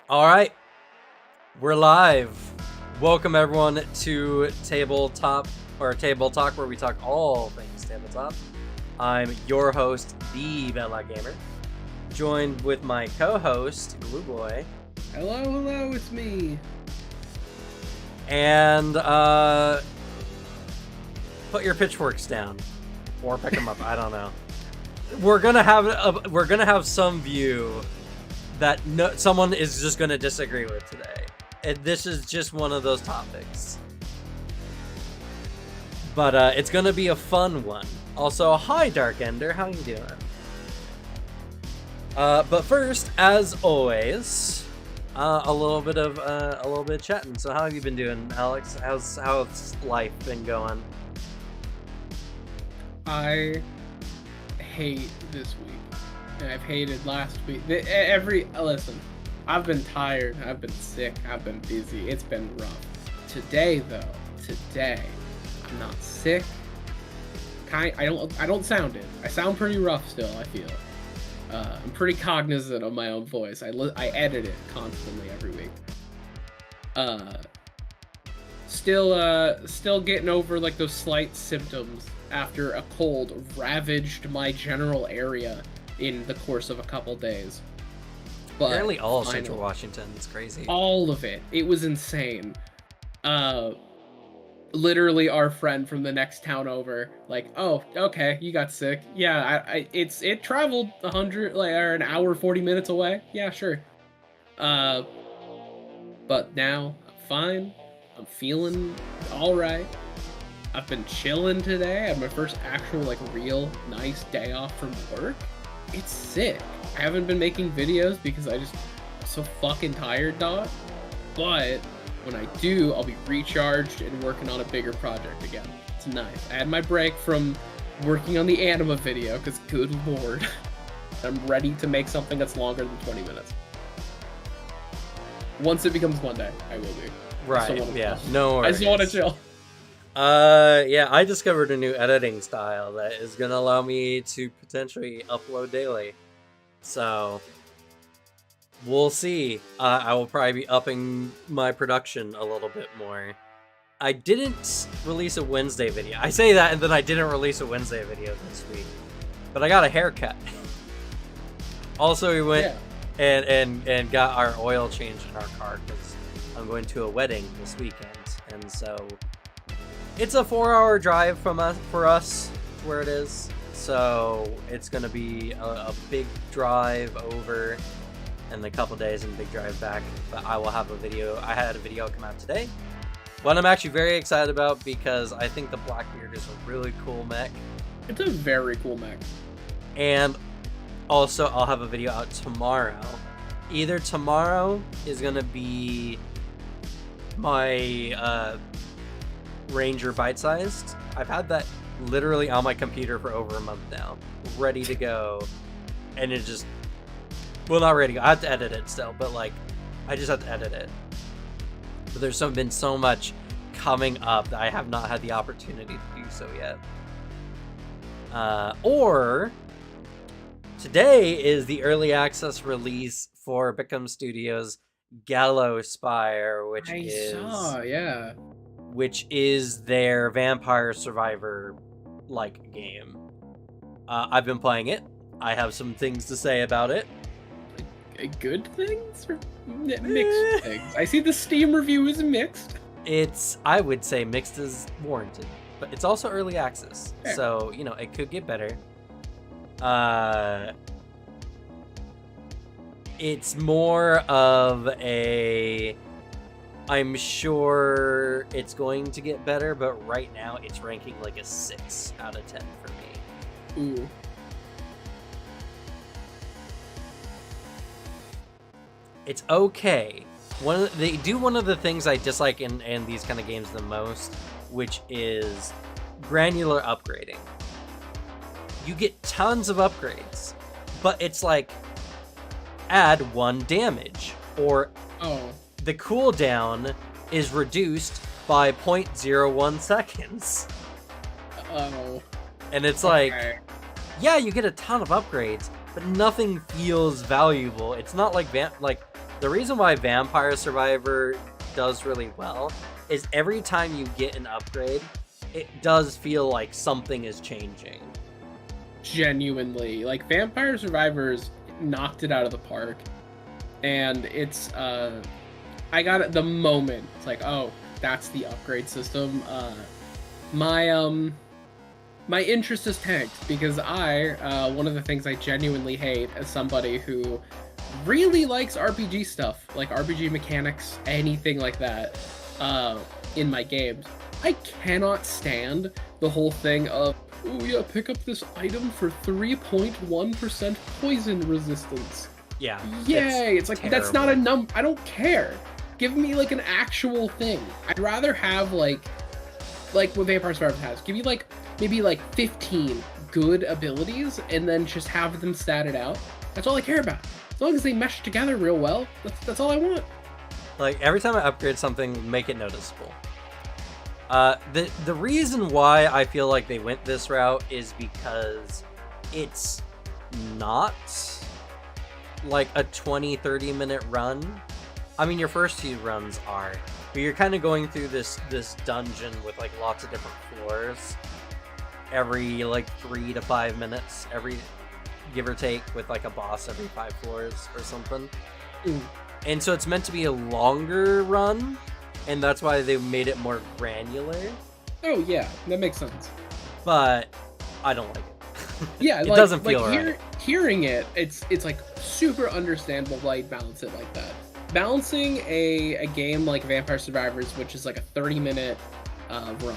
All right, we're live. Welcome everyone to Tabletop or Table Talk, where we talk all things tabletop. I'm your host, the Bella Gamer, joined with my co-host, Glue Boy. Hello, it's me. And put your pitchforks down, or pick them up. I don't know. We're gonna have some view that someone is just gonna disagree with today. And this is just one of those topics. But it's gonna be a fun one. Also, hi Dark Ender, how you doing? But first, as always, a little bit of chatting. So how have you been doing, Alex? How's life been going? I hate this week, and I've hated last week. Listen, I've been tired, I've been sick, I've been busy. It's been rough. Today, I'm not sick. I don't sound it. I sound pretty rough still. I feel. I'm pretty cognizant of my own voice. I edit it constantly every week. Still getting over like those slight symptoms after a cold ravaged my general area in the course of a couple days. But apparently all of Central Washington. It's crazy. All of it. It was insane. Literally our friend from the next town over, like, oh, okay, you got sick. Yeah, it traveled 100 or an hour 40 minutes away. Yeah, sure. But now I'm fine. I'm feeling all right. I've been chilling today. I had my first actual real nice day off from work. It's sick. I haven't been making videos because I'm so fucking tired, dog. But when I do, I'll be recharged and working on a bigger project again. It's nice. I had my break from working on the anima video because, good lord, I'm ready to make something that's longer than 20 minutes. Once it becomes Monday, I will be. Right, yeah, no worries. I just want to chill. Yeah, I discovered a new editing style that is gonna allow me to potentially upload daily. So we'll see. I will probably be upping my production a little bit more. I didn't release a Wednesday video. I say that, and then I didn't release a Wednesday video this week. But I got a haircut. Also, we went and got our oil changed in our car because I'm going to a wedding this weekend, and so it's a 4-hour drive for us to where it is. So it's gonna be a big drive over and a couple days and a big drive back. But I will have a video. I had a video come out today. One I'm actually very excited about because I think the Blackbeard is a really cool mech. It's a very cool mech. And also, I'll have a video out tomorrow. Either tomorrow is gonna be my Ranger bite-sized. I've had that literally on my computer for over a month now, ready to go, and it just, well, not ready to go. I have to edit it still, but I just have to edit it. But there's been so much coming up that I have not had the opportunity to do so yet. Or today is the early access release for Beckham Studios' Gallow Spire, which is their Vampire Survivor game. I've been playing it. I have some things to say about it. Good things or mixed things? I see the Steam review is mixed. I would say mixed is warranted, but it's also early access, Fair. So it could get better. It's more of a, I'm sure it's going to get better, but right now it's ranking like a 6 out of 10 for me. Ooh. It's okay. They do one of the things I dislike in these kind of games the most, which is granular upgrading. You get tons of upgrades, but it's like add 1 damage, or the cooldown is reduced by 0.01 seconds. And it's like, yeah, you get a ton of upgrades, but nothing feels valuable. It's not like The reason why Vampire Survivor does really well is every time you get an upgrade, it does feel like something is changing. Genuinely, like Vampire Survivors knocked it out of the park, and it's I got it the moment. It's like, oh, that's the upgrade system. My interest is tanked because one of the things I genuinely hate as somebody who really likes RPG stuff, like RPG mechanics, anything like that, in my games. I cannot stand the whole thing of, oh yeah, pick up this item for 3.1% poison resistance. Yeah. Yay! It's like, terrible. That's not a number. I don't care. Give me like an actual thing. I'd rather have like what Vampire Survivor has. Give you like maybe like 15 good abilities and then just have them statted out. That's all I care about. As long as they mesh together real well, that's all I want. Like, every time I upgrade something, make it noticeable. The reason why I feel like they went this route is because it's not like a 20-30 minute run. I mean, your first few runs are, but you're kind of going through this dungeon with like lots of different floors every like 3 to 5 minutes, every give or take, with like a boss every 5 floors or something. And so it's meant to be a longer run, and that's why they made it more granular. Oh yeah, that makes sense. But I don't like it. Yeah, it doesn't feel right. Hearing it, it's like super understandable why you balance it like that. Balancing a game like Vampire Survivors, which is like a 30-minute run,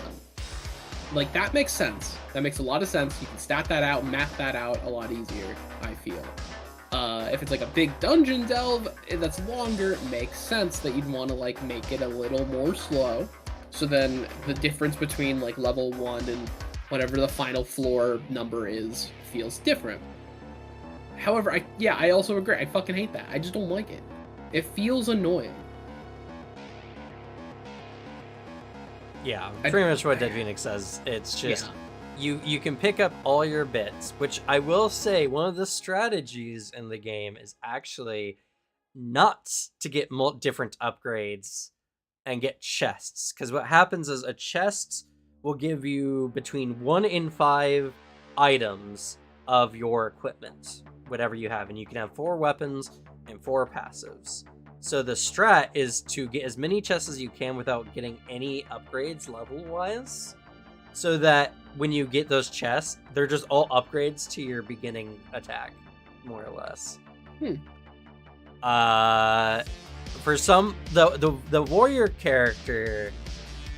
like that makes sense. That makes a lot of sense. You can stat that out, map that out a lot easier, I feel. If it's like a big dungeon delve that's longer, it makes sense that you'd want to like make it a little more slow. So then the difference between like level 1 and whatever the final floor number is feels different. However, I also agree. I fucking hate that. I just don't like it. It feels annoying. Yeah, pretty much what Dead Phoenix says. It's just you can pick up all your bits, which I will say one of the strategies in the game is actually not to get different upgrades and get chests, because what happens is a chest will give you between 1 and 5 items of your equipment, whatever you have, and you can have 4 weapons and 4 passives. So the strat is to get as many chests as you can without getting any upgrades level-wise, so that when you get those chests, they're just all upgrades to your beginning attack, more or less. For some, the warrior character,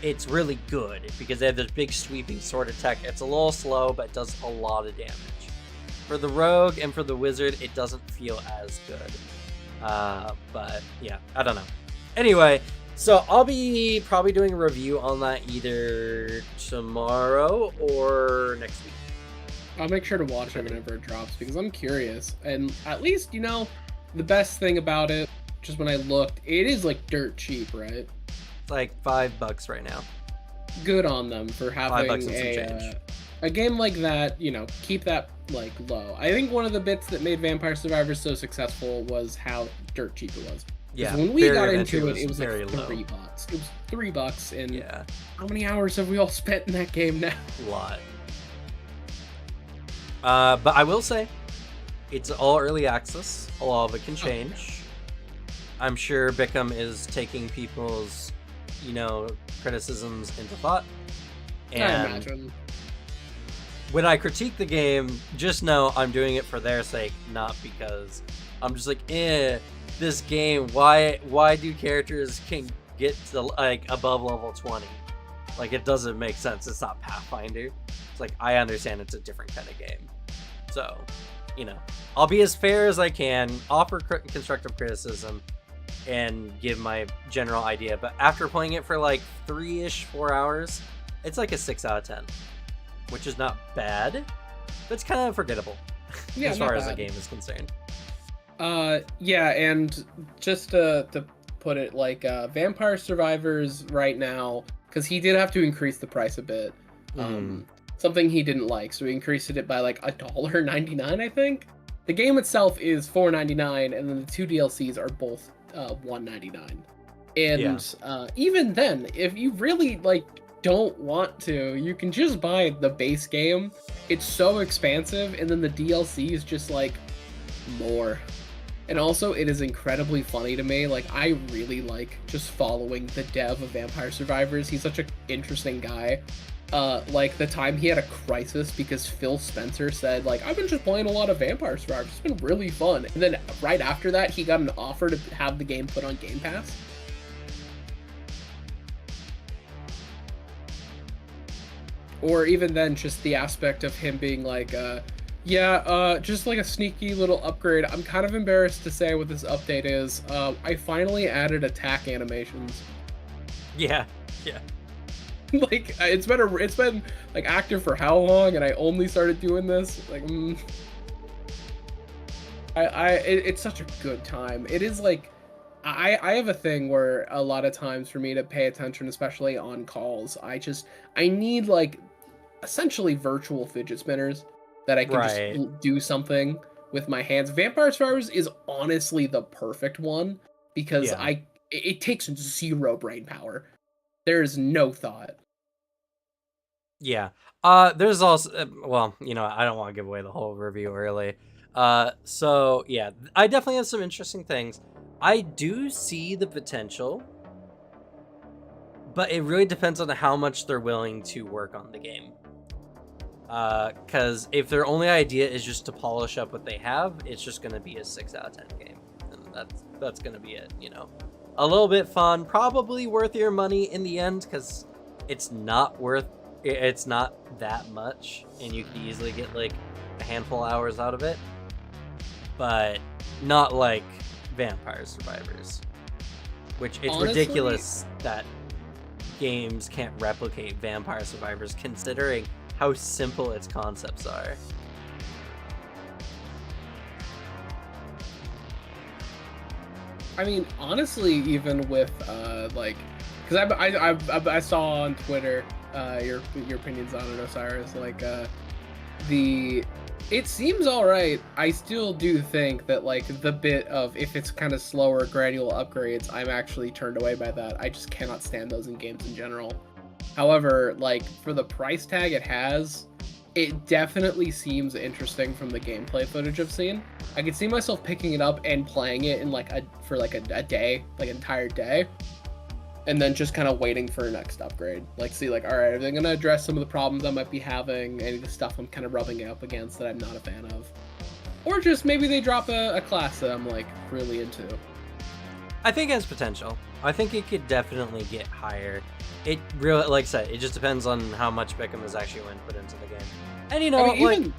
it's really good because they have this big sweeping sword attack. It's a little slow, but it does a lot of damage. For the rogue and for the wizard, it doesn't feel as good. But yeah, I don't know. Anyway, so I'll be probably doing a review on that either tomorrow or next week. I'll make sure to watch it whenever it drops because I'm curious. And at least, you know, the best thing about it, just when I looked, it is like dirt cheap, right? It's like $5 right now. Good on them for having a game like that, you know, keep that like low. I think one of the bits that made Vampire Survivors so successful was how dirt cheap it was. Yeah, when we got into it was like very $3. low. It was $3, and yeah, how many hours have we all spent in that game now? A lot. But I will say, it's all early access. A lot of it can change. I'm sure Bickham is taking people's, you know, criticisms into thought. And I imagine. When I critique the game, just know I'm doing it for their sake, not because I'm just like, this game, why do characters can get to like above level 20? Like, it doesn't make sense. It's not Pathfinder. It's like, I understand it's a different kind of game. So, you know, I'll be as fair as I can, offer constructive criticism, and give my general idea. But after playing it for like 4 hours, it's like a 6 out of 10. Which is not bad, but it's kind of forgettable as far as the game is concerned. Yeah, and just to put it, like, Vampire Survivors right now, because he did have to increase the price a bit, something he didn't like, so he increased it by like $1.99, I think. The game itself is $4.99, and then the 2 DLCs are both $1.99. Yeah. And even then, if you really like don't want to, you can just buy the base game. It's so expansive, and then the DLC is just like more. And also, it is incredibly funny to me. Like, I really like just following the dev of Vampire Survivors. He's such an interesting guy. Like, the time he had a crisis because Phil Spencer said, like, I've been just playing a lot of Vampire Survivors. It's been really fun. And then right after that, he got an offer to have the game put on Game Pass. Or even then, just the aspect of him being like, just like a sneaky little upgrade. I'm kind of embarrassed to say what this update is. I finally added attack animations. Yeah. Yeah. Like, it's been like active for how long, and I only started doing this. Like, it's such a good time. It is like, I have a thing where a lot of times for me to pay attention, especially on calls, I need like essentially virtual fidget spinners that I can just do something with my hands. Vampire Survivors is honestly the perfect one because it takes 0 brain power. There's no thought. Yeah. There's also, well, you know, I don't want to give away the whole review early. So yeah, I definitely have some interesting things. I do see the potential, but it really depends on how much they're willing to work on the game. Because if their only idea is just to polish up what they have, it's just going to be a 6 out of 10 game. And that's going to be it, you know. A little bit fun, probably worth your money in the end, because it's not that much, and you can easily get like a handful of hours out of it. But not like Vampire Survivors, which it's honestly ridiculous that games can't replicate Vampire Survivors considering how simple its concepts are. I mean, honestly, even with like, because I saw on Twitter your opinions on it, Osiris. Like, it seems all right. I still do think that like the bit of if it's kind of slower gradual upgrades, I'm actually turned away by that. I just cannot stand those in games in general. However, like for the price tag it has, it definitely seems interesting from the gameplay footage I've seen. I could see myself picking it up and playing it in like for a day, like an entire day, and then just kind of waiting for a next upgrade. Like, see, like, all right, are they gonna address some of the problems I might be having, any of the stuff I'm kind of rubbing up against that I'm not a fan of, or just maybe they drop a class that I'm like really into. I think it has potential. I think it could definitely get higher. It really, like I said, it just depends on how much Beckham is actually going to put into the game. And, you know, I mean, like, even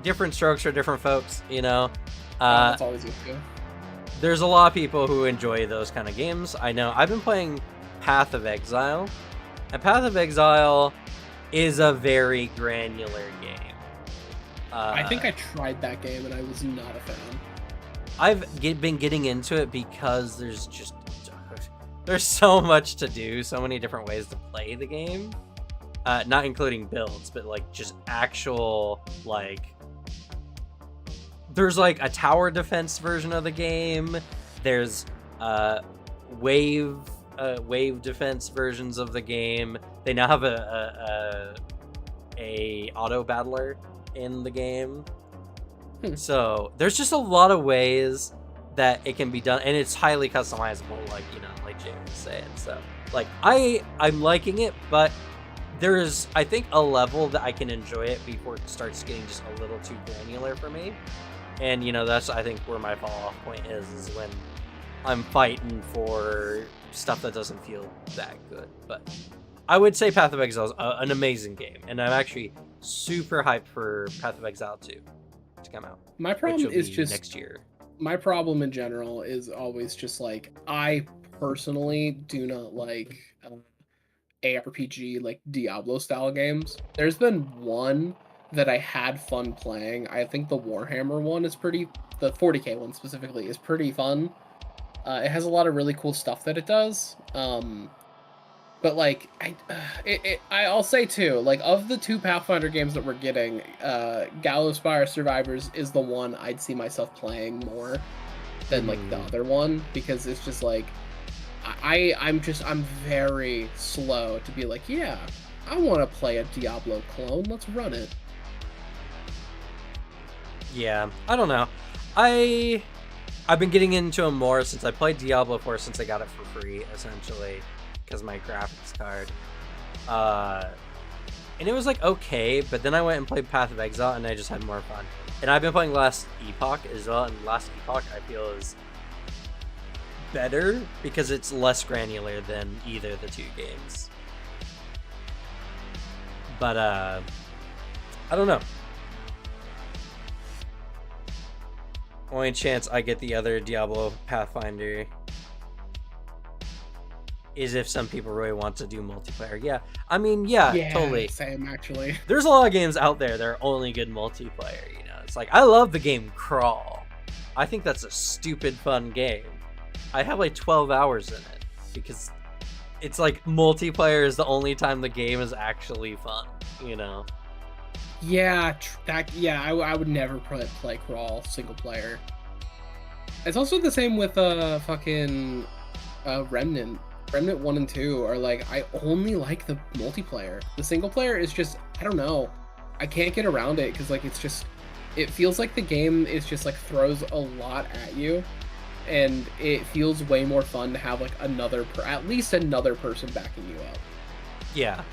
different strokes for different folks, you know? That's always good, too. There's a lot of people who enjoy those kind of games. I know. I've been playing Path of Exile, and Path of Exile is a very granular game. I think I tried that game, and I was not a fan. I've been getting into it because there's so much to do, so many different ways to play the game. Not including builds, but like just actual, like, there's like a tower defense version of the game. There's wave defense versions of the game. They now have a auto battler in the game. So there's just a lot of ways that it can be done, and it's highly customizable, like, you know, like James was saying. So like I'm liking it, but there's, I think, a level that I can enjoy it before it starts getting just a little too granular for me. And, you know, that's, I think, where my fall off point is when I'm fighting for stuff that doesn't feel that good. But I would say Path of Exile is an amazing game, and I'm actually super hyped for Path of Exile 2 to come out. My problem is just next year. My problem in general is always just like, I personally do not like ARPG like Diablo style games. There's been one that I had fun playing. I think the Warhammer one is the 40k one specifically is pretty fun. It has a lot of really cool stuff that it does. But But like, I'll say too, like of the 2 Pathfinder games that we're getting, Gallospire Survivors is the one I'd see myself playing more than like the other one, because it's just like I'm very slow to be like, yeah, I want to play a Diablo clone. Let's run it. Yeah, I don't know. I've been getting into them more since I played Diablo 4 since I got it for free, essentially, because my graphics card. And it was like okay, but then I went and played Path of Exile and I just had more fun. And I've been playing Last Epoch as well, and Last Epoch I feel is better because it's less granular than either of the 2 games. But I don't know. Only chance I get the other Diablo Pathfinder is if some people really want to do multiplayer. Yeah, I mean, yeah, totally. Same, actually. There's a lot of games out there that are only good multiplayer, you know? It's like, I love the game Crawl. I think that's a stupid fun game. I have like 12 hours in it because it's like multiplayer is the only time the game is actually fun, you know? Yeah, I would never play Crawl single player. It's also the same with fucking Remnant. Remnant 1 and 2 are like, I only like the multiplayer. The single player is just, I don't know. I can't get around it because like it's just, it feels like the game is just like throws a lot at you, and it feels way more fun to have like at least another person backing you up. Yeah.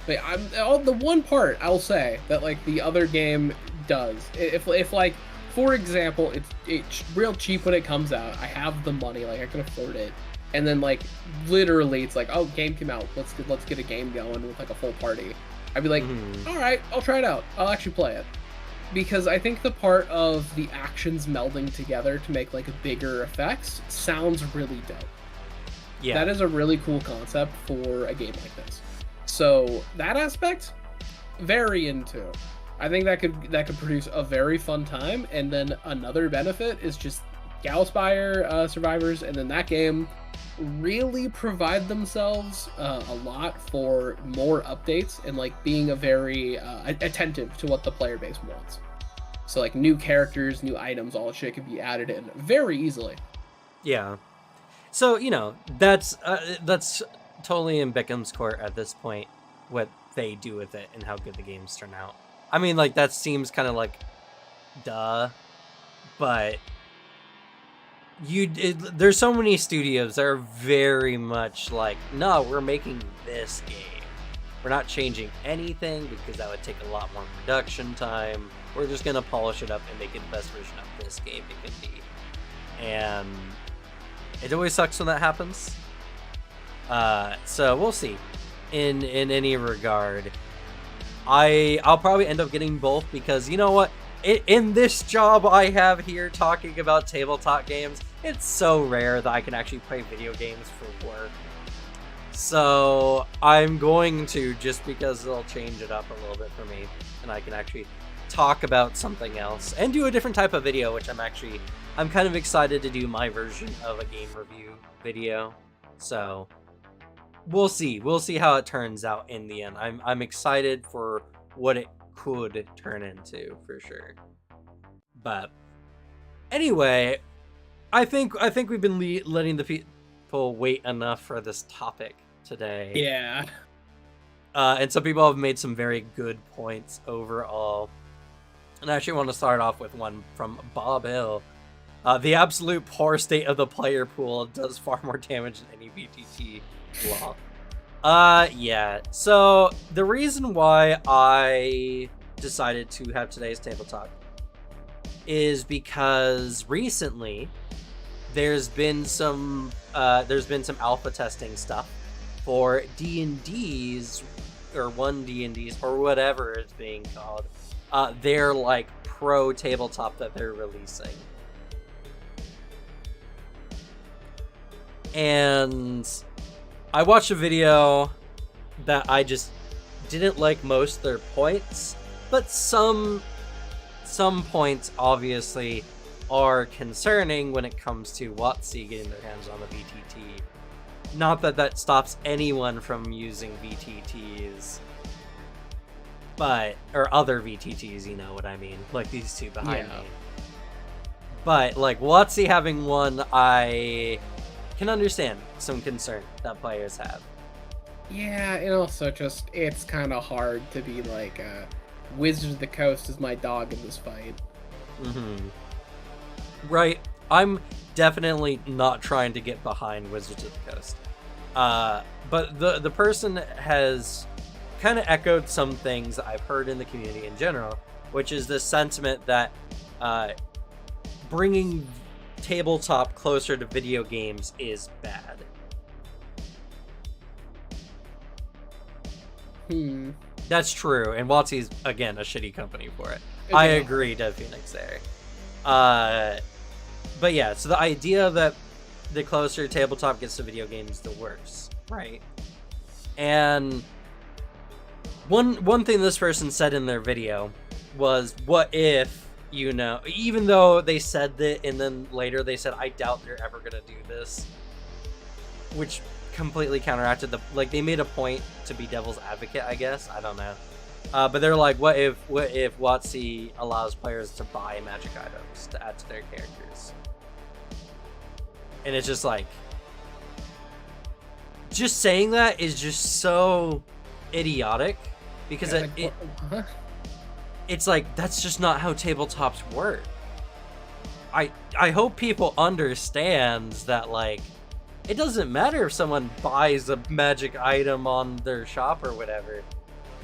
But the one part I'll say that like the other game does, if like, for example, it's real cheap when it comes out. I have the money, like I can afford it, and then like literally it's like, oh, game came out. Let's get a game going with like a full party. I'd be like, all right, I'll try it out. I'll actually play it, because I think the part of the actions melding together to make like bigger effects sounds really dope. Yeah, that is a really cool concept for a game like this. So that aspect, very into. I think that could produce a very fun time. And then another benefit is just Gallospire Survivors, and then that game really provide themselves a lot for more updates and like being a very attentive to what the player base wants. So like new characters, new items, all that shit can be added in very easily. Yeah. So, you know, that's totally in Beckham's court at this point, what they do with it and how good the games turn out. I mean, like, that seems kind of like duh, but there's so many studios that are very much like, no, we're making this game. We're not changing anything because that would take a lot more production time. We're just going to polish it up and make it the best version of this game it can be. And it always sucks when that happens. So we'll see. In any regard, I'll probably end up getting both because, you know what? In this job I have here talking about tabletop games, it's so rare that I can actually play video games for work. So I'm going to, just because it'll change it up a little bit for me, and I can actually talk about something else and do a different type of video, which I'm kind of excited to do my version of a game review video. So we'll see how it turns out in the end. I'm excited for what it could turn into, for sure. But anyway, I think we've been letting the people wait enough for this topic today. Yeah. And some people have made some very good points overall. And I actually want to start off with one from Bob Hill. The absolute poor state of the player pool does far more damage than any VTT law. Yeah. So the reason why I decided to have today's table talk is because recently there's been some alpha testing stuff for D&Ds or 1D&Ds or whatever it's being called. They're like pro tabletop that they're releasing. And I watched a video that I just didn't like most of their points, but some points obviously are concerning when it comes to WotC getting their hands on the VTT. Not that that stops anyone from using VTTs, but, or other VTTs, you know what I mean, like these two behind me. But, like, WotC having one, I can understand some concern that players have. Yeah, and also just, it's kind of hard to be like, Wizards of the Coast is my dog in this fight. Right. I'm definitely not trying to get behind Wizards of the Coast. But the person has kind of echoed some things that I've heard in the community in general, which is this sentiment that bringing tabletop closer to video games is bad. That's true, and WotC's, again, a shitty company for it. I agree, Dev Phoenix there. But yeah, so the idea that the closer tabletop gets to video games, the worse, right? And one thing this person said in their video was, what if, you know, even though they said that, and then later they said, I doubt they're ever gonna do this, which completely counteracted the, like, they made a point to be devil's advocate, I guess, I don't know. But they're like, what if WotC allows players to buy magic items to add to their characters? And it's just like, just saying that is just so idiotic, because it's like, that's just not how tabletops work. I hope people understand that, like, it doesn't matter if someone buys a magic item on their shop or whatever.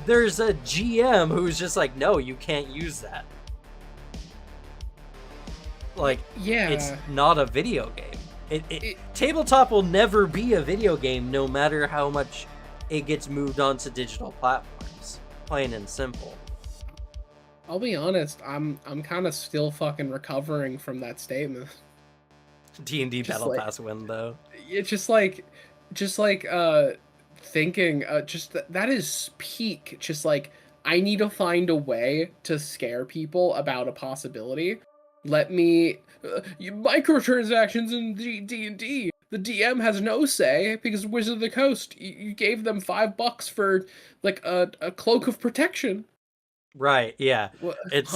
There's a GM who's just like, no, you can't use that. Like, yeah, it's not a video game. Tabletop will never be a video game, no matter how much it gets moved onto digital platforms. Plain and simple. I'll be honest, I'm kind of still fucking recovering from that statement. D&D Battle Pass win, though. It's just like thinking, just that is peak. Just like, I need to find a way to scare people about a possibility. Let me microtransactions in D&D. The DM has no say because Wizard of the Coast, you gave them $5 for like a cloak of protection. Right? Yeah. What, it's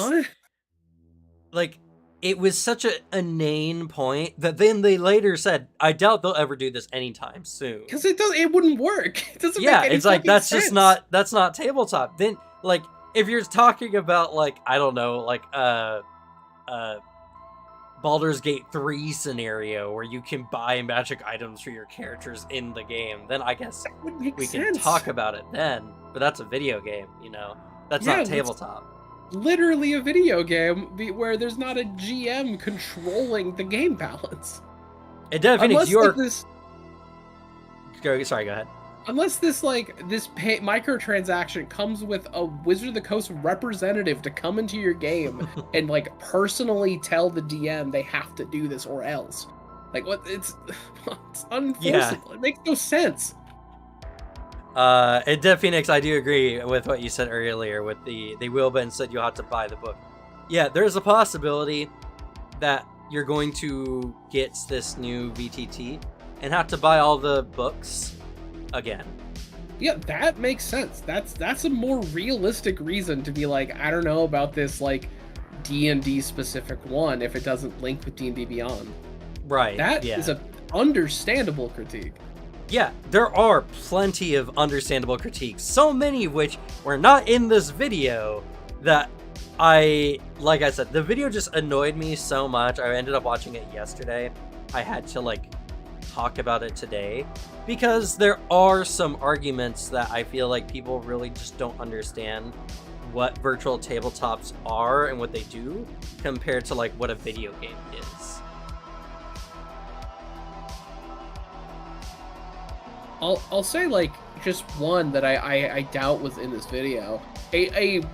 like, it was such a inane point that then they later said, I doubt they'll ever do this anytime soon. Because it wouldn't work. It doesn't make any it's like, that's sense. that's not tabletop. Then, like, if you're talking about, like, I don't know, like, Baldur's Gate 3 scenario where you can buy magic items for your characters in the game, then I guess we can talk about it then. But that's a video game, you know? That's not tabletop. Literally a video game where there's not a GM controlling the game balance. It definitely Unless, you're... like, this... Sorry, go ahead. Unless this microtransaction comes with a Wizard of the Coast representative to come into your game and, like, personally tell the DM they have to do this or else. Like, what? It's unenforceable. Yeah. It makes no sense. Dev Phoenix, I do agree with what you said earlier with they will, but instead you'll have to buy the book. Yeah, there's a possibility that you're going to get this new VTT and have to buy all the books again. Yeah, that makes sense. That's a more realistic reason to be like, I don't know about this, like, D&D specific one if it doesn't link with D&D Beyond. Right. That is an understandable critique. Yeah, there are plenty of understandable critiques, so many of which were not in this video that like I said, the video just annoyed me so much. I ended up watching it yesterday. I had to, like, talk about it today because there are some arguments that I feel like people really just don't understand what virtual tabletops are and what they do compared to, like, what a video game is. I'll say, like, just one that I doubt was in this video.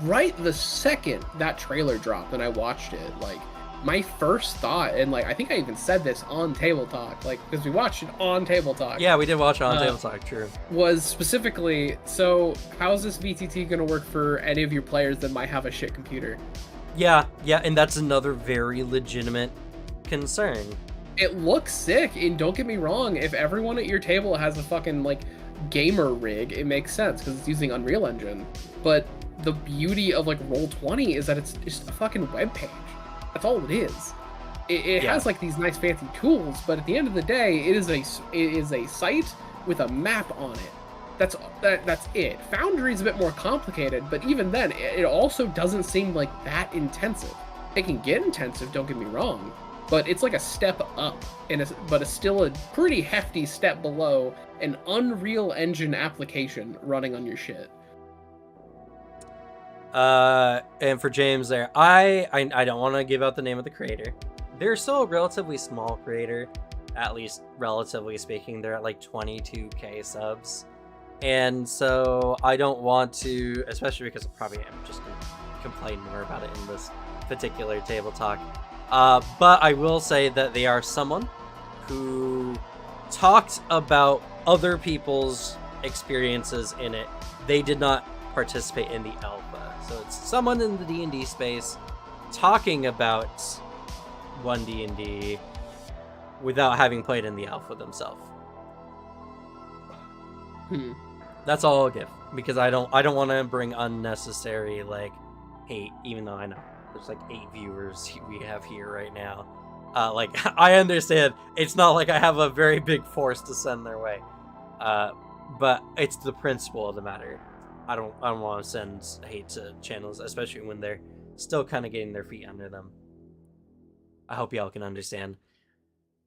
Right the second that trailer dropped and I watched it, like, my first thought, and, like, I think I even said this on TableTalk, like, because we watched it on TableTalk. Yeah, we did watch it on TableTalk, true. Was specifically, so how's this VTT going to work for any of your players that might have a shit computer? Yeah, and that's another very legitimate concern. It looks sick, and don't get me wrong, if everyone at your table has a fucking, like, gamer rig, it makes sense, because it's using Unreal Engine. But the beauty of, like, Roll20 is that it's just a fucking web page. That's all it is. It has, like, these nice fancy tools, but at the end of the day, it is a site with a map on it. That's it. Foundry's a bit more complicated, but even then, it also doesn't seem like that intensive. It can get intensive, don't get me wrong, but it's like a step up, but it's still a pretty hefty step below an Unreal Engine application running on your shit. And for James there, I don't want to give out the name of the creator. They're still a relatively small creator, at least relatively speaking. They're at like 22k subs. And so I don't want to, especially because I probably am just going to complain more about it in this particular table talk. But I will say that they are someone who talked about other people's experiences in it. They did not participate in the alpha. So it's someone in the D&D space talking about 1D&D without having played in the alpha themselves. That's all I'll give, because I don't want to bring unnecessary like hate, even though I know there's like 8 viewers we have here right now. Like I understand it's not like I have a very big force to send their way, but it's the principle of the matter. I don't want to send hate to channels, especially when they're still kind of getting their feet under them. I hope y'all can understand.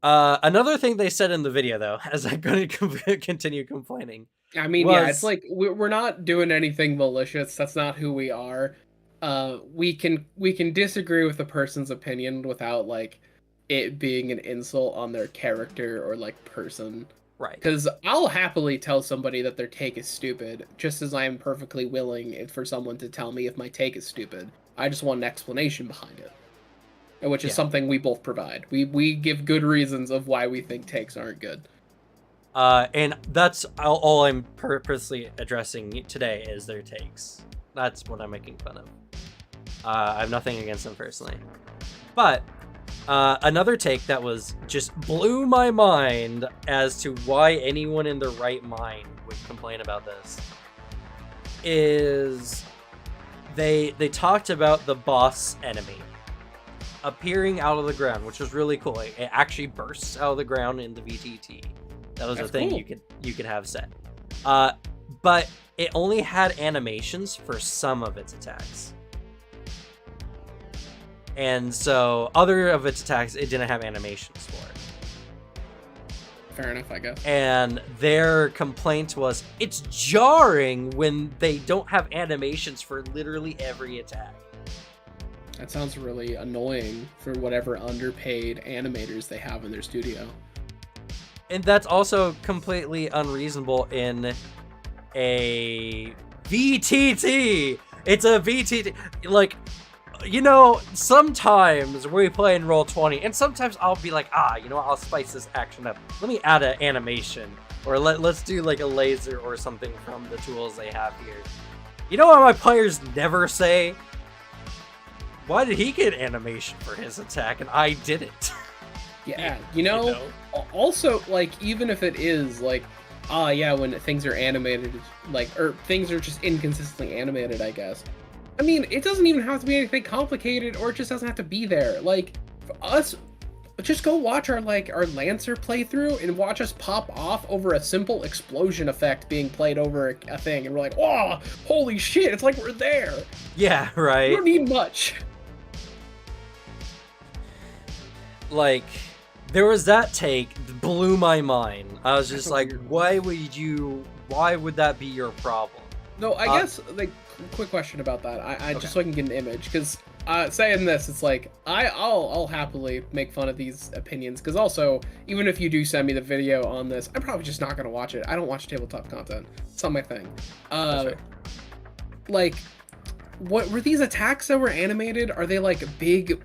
Another thing they said in the video, though, as I'm going to continue complaining. I mean, yeah, it's like we're not doing anything malicious. That's not who we are. We can disagree with a person's opinion without like it being an insult on their character or like person. Right. Because I'll happily tell somebody that their take is stupid, just as I am perfectly willing for someone to tell me if my take is stupid. I just want an explanation behind it, which is something we both provide. We give good reasons of why we think takes aren't good. And that's all I'm purposely addressing today is their takes. That's what I'm making fun of. I have nothing against them personally. But another take that was just blew my mind as to why anyone in their right mind would complain about this is they talked about the boss enemy appearing out of the ground, which was really cool. It actually bursts out of the ground in the VTT. That was a thing cool. you could have set. But it only had animations for some of its attacks. And so other of its attacks, it didn't have animations for it. Fair enough, I guess. And their complaint was, it's jarring when they don't have animations for literally every attack. That sounds really annoying for whatever underpaid animators they have in their studio. And that's also completely unreasonable in a VTT. It's a VTT. Like, you know, sometimes we play in Roll20, and sometimes I'll be like, you know what, I'll spice this action up. Let me add an animation. Or let's do like a laser or something from the tools they have here. You know what my players never say? Why did he get animation for his attack and I didn't? Yeah, you know, also, like, even if it is, like, yeah, when things are animated, like, or things are just inconsistently animated, I guess. I mean, it doesn't even have to be anything complicated, or it just doesn't have to be there. Like, for us, just go watch our Lancer playthrough and watch us pop off over a simple explosion effect being played over a thing, and we're like, oh, holy shit, it's like we're there. Yeah, right. We don't need much. Like, there was that take that blew my mind. I was just like, why would that be your problem? No, I guess, like, quick question about that. I just so I can get an image, because saying this, it's like, I'll happily make fun of these opinions, because also, even if you do send me the video on this, I'm probably just not going to watch it. I don't watch tabletop content. It's not my thing. Like, what were these attacks that were animated? Are they, like, big,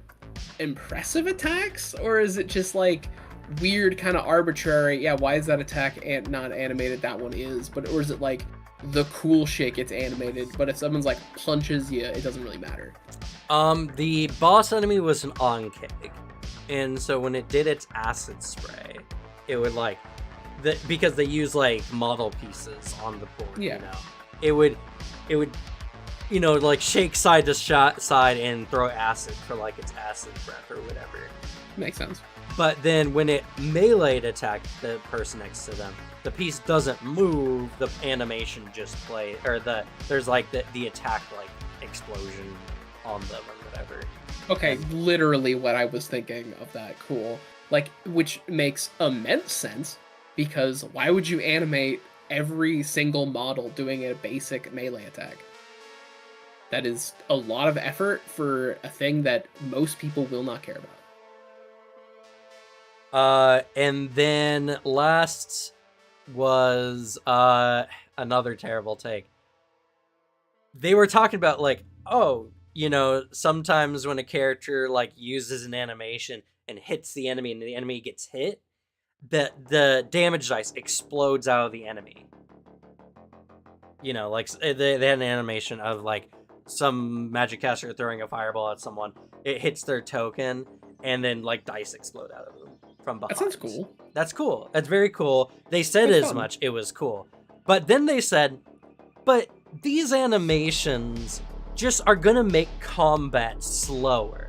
impressive attacks? Or is it just, like, weird, kind of arbitrary, yeah, why is that attack not animated? That one is. But, or is it, like, the cool shit gets animated, but if someone's like punches you, it doesn't really matter? The boss enemy was an on kick. And so when it did its acid spray, it would like, because they use like model pieces on the board, Yeah. you know, it would, you know, like shake side to side and throw acid for like its acid breath or whatever. Makes sense. But then when it melee'd attack the person next to them, the piece doesn't move, the animation just plays, or there's like the attack like explosion on them or whatever. Okay, literally what I was thinking of that. Cool. Like, which makes immense sense, because why would you animate every single model doing a basic melee attack? That is a lot of effort for a thing that most people will not care about. And then last was another terrible take. They were talking about like, oh, you know, sometimes when a character like uses an animation and hits the enemy and the enemy gets hit, the damage dice explodes out of the enemy. You know, like they had an animation of like some magic caster throwing a fireball at someone. It hits their token, and then like dice explode out of them from behind. That sounds cool. That's cool. That's very cool. They said That's as fun. much. It was cool. But then they said, but these animations just are gonna make combat slower.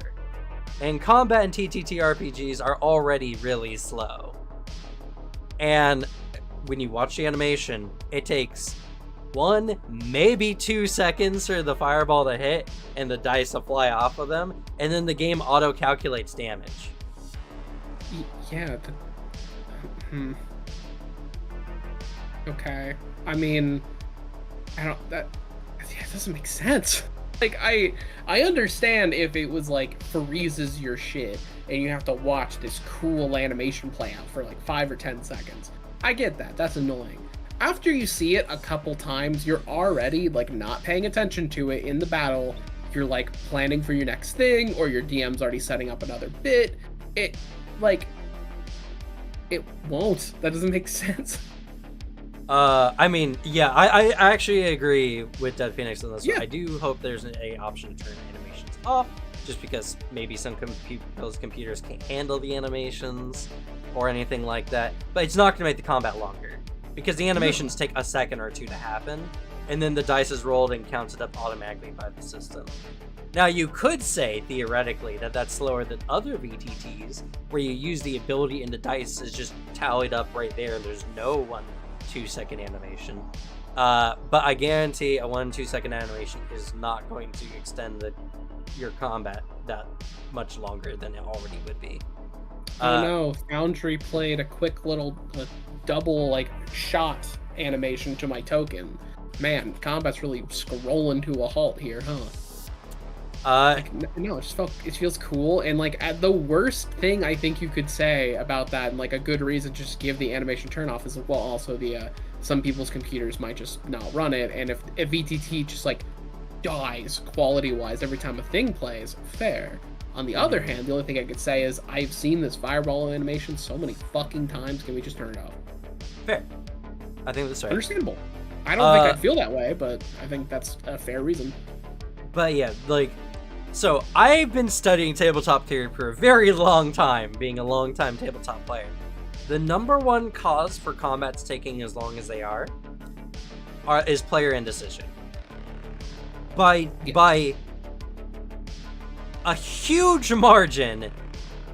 And combat in TTRPGs are already really slow. And when you watch the animation, it takes 1, maybe 2 seconds for the fireball to hit and the dice to fly off of them, and then the game auto-calculates damage. Yeah. Okay. I mean, it doesn't make sense. Like, I understand if it was like freezes your shit and you have to watch this cool animation play out for like 5 or 10 seconds. I get that. That's annoying. After you see it a couple times, you're already like not paying attention to it in the battle. You're like planning for your next thing, or your DM's already setting up another bit. It won't. That doesn't make sense. I mean, yeah, I actually agree with Dead Phoenix on this one. Yeah. I do hope there's a option to turn animations off, just because maybe some those computers can't handle the animations or anything like that. But it's not going to make the combat longer, because the animations take a second or two to happen, and then the dice is rolled and counted up automatically by the system. Now, you could say, theoretically, that that's slower than other VTTs, where you use the ability and the dice is just tallied up right there, and there's no 1-2 second animation. But I guarantee a 1-2 second animation is not going to extend your combat that much longer than it already would be. Oh no, Foundry played a quick little double like shot animation to my token. Man, combat's really scrolling to a halt here, huh? No, it feels cool, and like at the worst thing I think you could say about that, and like a good reason to just give the animation turn off is, well, also the some people's computers might just not run it, and if VTT just like dies quality wise every time a thing plays, fair. On the other hand, the only thing I could say is I've seen this fireball animation so many fucking times. Can we just turn it off? Fair. I think that's right. Understandable. I don't think I'd feel that way, but I think that's a fair reason. But yeah, like, so I've been studying tabletop theory for a very long time, being a long time tabletop player. The number one cause for combats taking as long as they is player indecision. By a huge margin,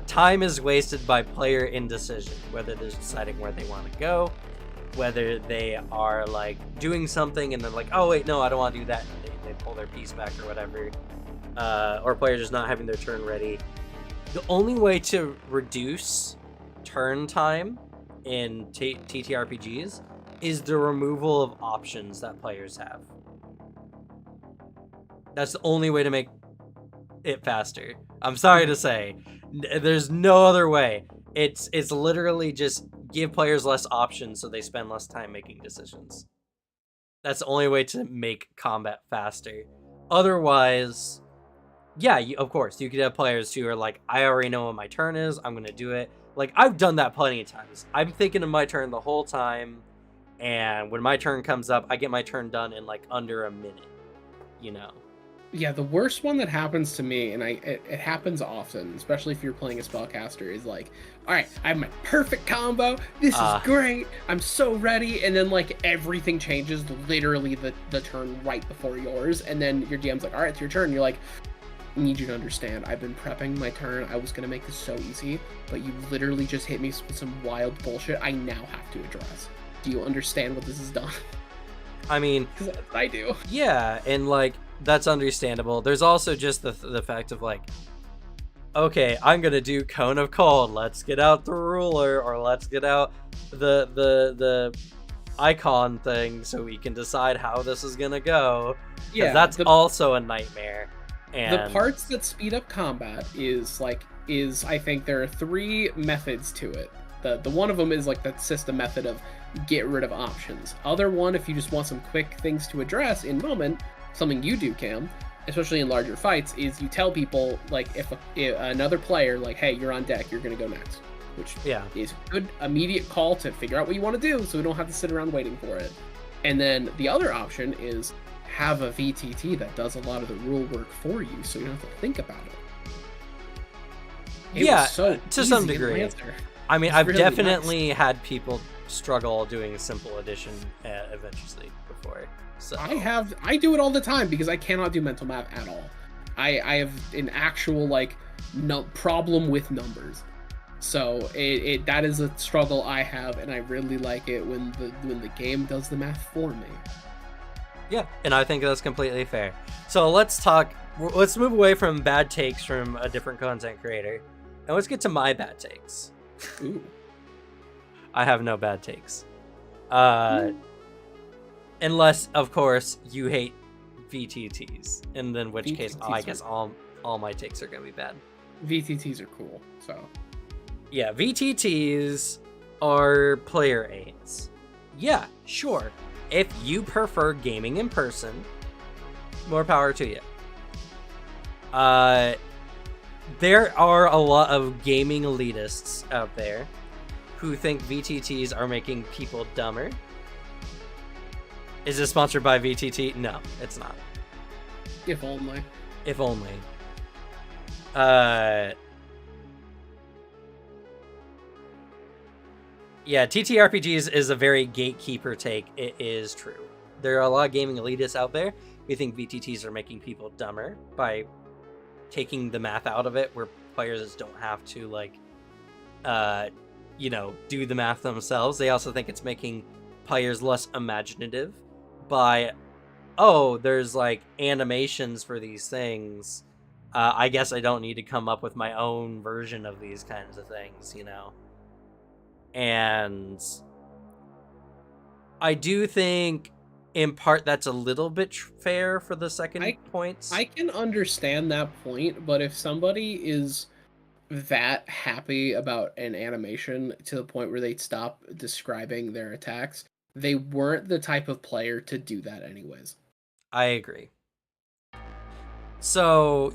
time is wasted by player indecision, whether they're deciding where they want to go, whether they are like doing something and they're like, oh wait, no, I don't want to do that, and they pull their piece back or whatever, or players just not having their turn ready. The only way to reduce turn time in TTRPGs is the removal of options that players have. That's the only way to make it faster. I'm sorry to say, there's no other way. It's literally just give players less options so they spend less time making decisions. That's the only way to make combat faster. Otherwise, yeah, of course, you could have players who are like, I already know what my turn is, I'm gonna do it. Like, I've done that plenty of times. I'm thinking of my turn the whole time, and when my turn comes up, I get my turn done in like under a minute, you know? Yeah, the worst one that happens to me, and it happens often, especially if you're playing a spellcaster, is like, all right, I have my perfect combo. This is Uh, great. I'm so ready. And then like everything changes literally the turn right before yours. And then your DM's like, all right, it's your turn. You're like, I need you to understand. I've been prepping my turn. I was gonna make this so easy, but you literally just hit me with some wild bullshit. I now have to address. Do you understand what this has done? I mean, Because I do. yeah, and like that's understandable. There's also just the fact of like, okay, I'm gonna do Cone of Cold. Let's get out the ruler, or let's get out the icon thing so we can decide how this is gonna go. Yeah, That's also a nightmare. And the parts that speed up combat is I think there are 3 methods to it. The one of them is like the system method of get rid of options. Other one, if you just want some quick things to address in moment, something you do, Cam, especially in larger fights, is you tell people like if another player like, hey, you're on deck, you're gonna go next, which is a good immediate call to figure out what you want to do, so we don't have to sit around waiting for it. And then the other option is have a VTT that does a lot of the rule work for you, so you don't have to think about it. Yeah, so to some degree. I mean, I've really definitely had people struggle doing simple addition eventually before. So I do it all the time because I cannot do mental math at all. I have an actual like no problem with numbers. So that is a struggle I have, and I really like it when the game does the math for me. Yeah, and I think that's completely fair. So let's move away from bad takes from a different content creator, and let's get to my bad takes. Ooh. I have no bad takes. Unless, of course, you hate VTTs, and in which case, I guess all my takes are going to be bad. VTTs are cool, so. Yeah, VTTs are player aids. Yeah, sure. If you prefer gaming in person, more power to you. There are a lot of gaming elitists out there who think VTTs are making people dumber. Is this sponsored by VTT? No, it's not. If only. If only. Yeah, TTRPGs is a very gatekeeper take. It is true. There are a lot of gaming elitists out there who think VTTs are making people dumber by taking the math out of it, where players don't have to like do the math themselves. They also think it's making players less imaginative by, oh, there's like animations for these things. I guess I don't need to come up with my own version of these kinds of things, And I do think in part that's a little bit fair for the second points. I can understand that point, but if somebody is that happy about an animation to the point where they stop describing their attacks, they weren't the type of player to do that anyways. I agree. So,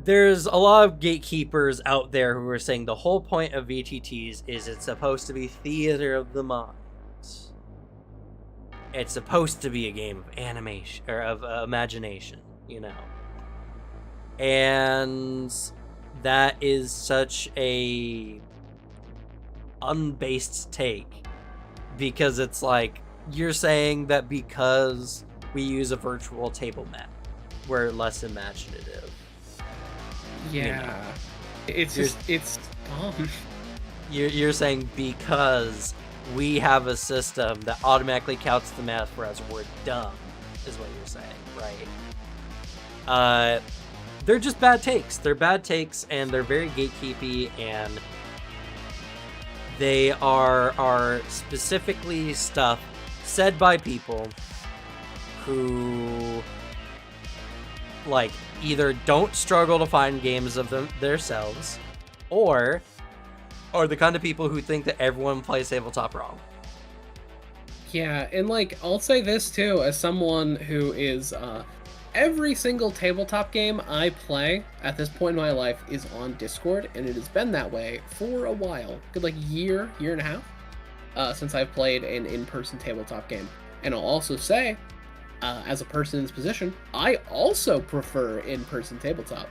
there's a lot of gatekeepers out there who are saying the whole point of VTTs is it's supposed to be theater of the mind. It's supposed to be a game of animation or of imagination, And that is such a unbased take, because it's like you're saying that because we use a virtual table map, we're less imaginative. Yeah. It's dumb. You're saying because we have a system that automatically counts the math for us, we're dumb, is what you're saying, right? They're just bad takes. They're bad takes, and they're very gatekeepy, and they are specifically stuff said by people who like either don't struggle to find games of them themselves, or are the kind of people who think that everyone plays tabletop wrong. Yeah, and like I'll say this too, as someone who is every single tabletop game I play at this point in my life is on Discord, and it has been that way for a while. Good like year and a half since I've played an in-person tabletop game. And I'll also say, as a person in this position, I also prefer in-person tabletop.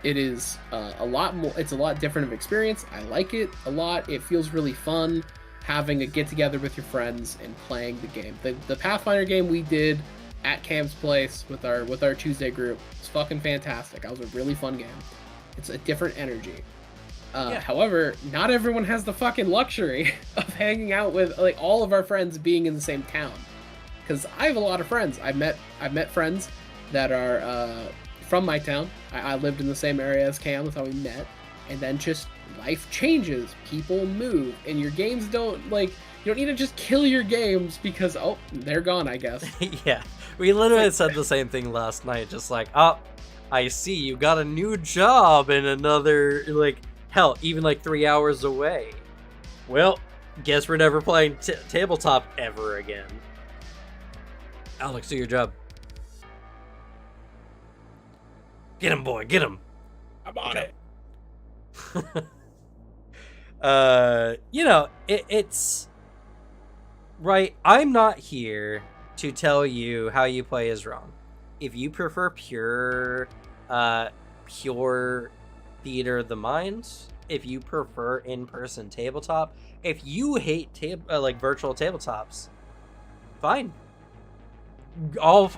It is a lot more. It's a lot different of experience. I like it a lot. It feels really fun having a get together with your friends and playing the game. The Pathfinder game we did at Cam's place with our Tuesday group was fucking fantastic. That was a really fun game. It's a different energy. However, not everyone has the fucking luxury of hanging out with like all of our friends being in the same town. Because I have a lot of friends. I've met friends that are from my town. I lived in the same area as Cam. That's how we met. And then just life changes. People move, and your games don't like. You don't need to just kill your games because they're gone. I guess. Yeah, we literally said the same thing last night. Just like, I see you got a new job in another like. Hell, even like 3 hours away. Well, guess we're never playing tabletop ever again. Alex, do your job. Get him, boy, get him. I'm on it. It's right. I'm not here to tell you how you play is wrong. If you prefer pure theater of the mind, if you prefer in-person tabletop, if you hate like virtual tabletops, fine. All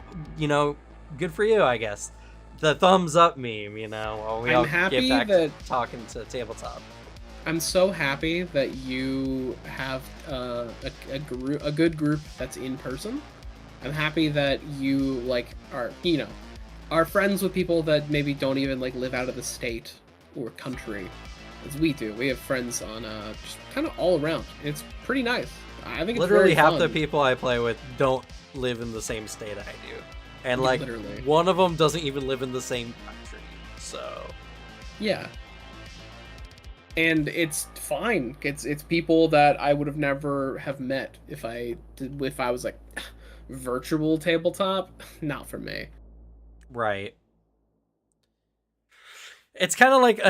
good for you, I guess. The thumbs up meme, I'm happy get back to talking to tabletop. I'm so happy that you have a good group that's in person. I'm happy that you are friends with people that maybe don't even like live out of the state or country as we do. We have friends on just kind of all around. It's pretty nice. I think it's literally very half fun. The people I play with don't live in the same state I do, and like literally. One of them doesn't even live in the same country. So yeah, and it's fine. It's people that I would have never have met if I was like virtual tabletop. Not for me. Right. It's kind of like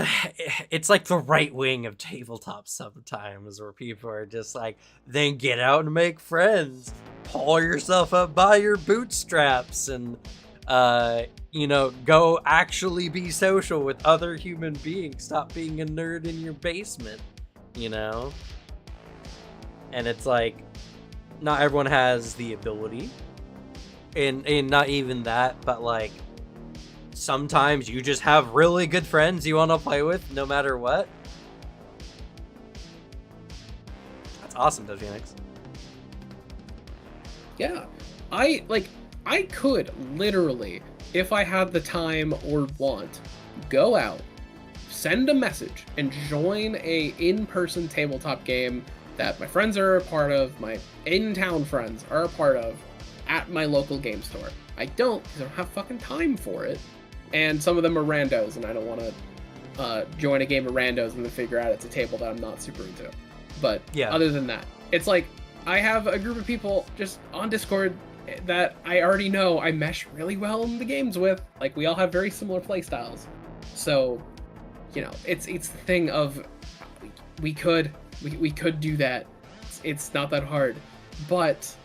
it's like the right wing of tabletop sometimes, where people are just like, then get out and make friends, pull yourself up by your bootstraps, and go actually be social with other human beings. Stop being a nerd in your basement, and it's like not everyone has the ability, and not even that, but like sometimes you just have really good friends you want to play with no matter what. That's awesome, though, Phoenix. Yeah. I could literally, if I had the time or want, go out, send a message, and join a in-person tabletop game that my friends are a part of, my in-town friends are a part of, at my local game store. I don't, because I don't have fucking time for it. And some of them are randos, and I don't want to join a game of randos and then figure out it's a table that I'm not super into. But yeah, other than that, it's like I have a group of people just on Discord that I already know I mesh really well in the games with. Like, we all have very similar play styles. So, it's the thing of we could do that. It's not that hard. But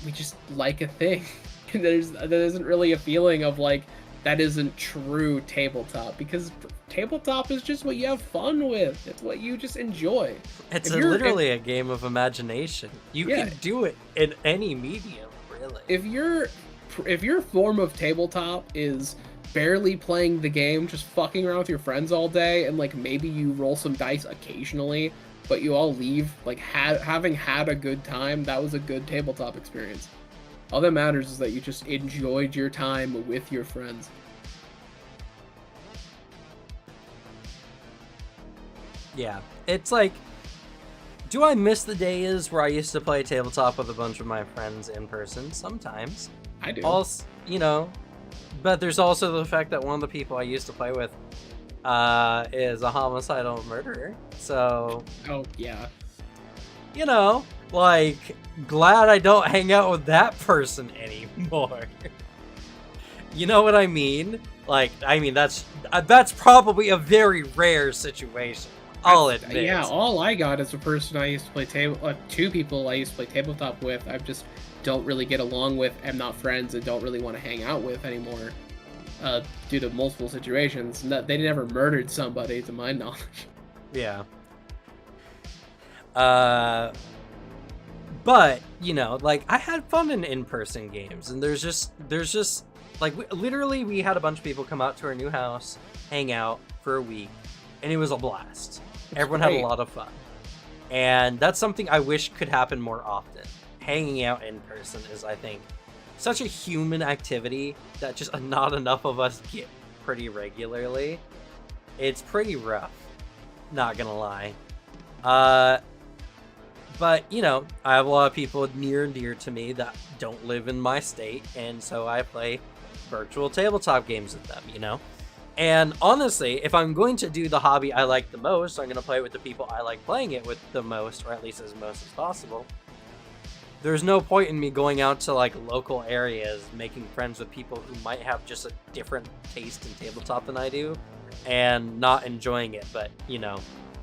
we just like a thing. There isn't really a feeling of like that isn't true tabletop, because tabletop is just what you have fun with. It's what you just enjoy. It's literally a game of imagination. You can do it in any medium, really. If your form of tabletop is barely playing the game, just fucking around with your friends all day, and like maybe you roll some dice occasionally, but you all leave like having had a good time, that was a good tabletop experience. All that matters is that you just enjoyed your time with your friends. Yeah, it's like, do I miss the days where I used to play tabletop with a bunch of my friends in person? Sometimes. I do. Also, but there's also the fact that one of the people I used to play with is a homicidal murderer. So. Oh, yeah. Like, glad I don't hang out with that person anymore. You know what I mean? Like, that's probably a very rare situation. I'll admit. Yeah, all I got is a person I used to play two people I used to play tabletop with. I just don't really get along with, am not friends, and don't really want to hang out with anymore, due to multiple situations. They never murdered somebody, to my knowledge. Yeah. But you know, like, I had fun in in-person games, and there's just like, literally we had a bunch of people come out to our new house, hang out for a week, and it was a blast. Everyone had a lot of fun, and that's something I wish could happen more often. Hanging out in person is, I think, such a human activity that just not enough of us get pretty regularly. It's pretty rough, not gonna lie. But, you know, I have a lot of people near and dear to me that don't live in my state, and so I play virtual tabletop games with them, you know? And honestly, if I'm going to do the hobby I like the most, I'm going to play it with the people I like playing it with the most, or at least as most as possible. There's no point in me going out to, like, local areas, making friends with people who might have just a different taste in tabletop than I do, and not enjoying it, but, you know,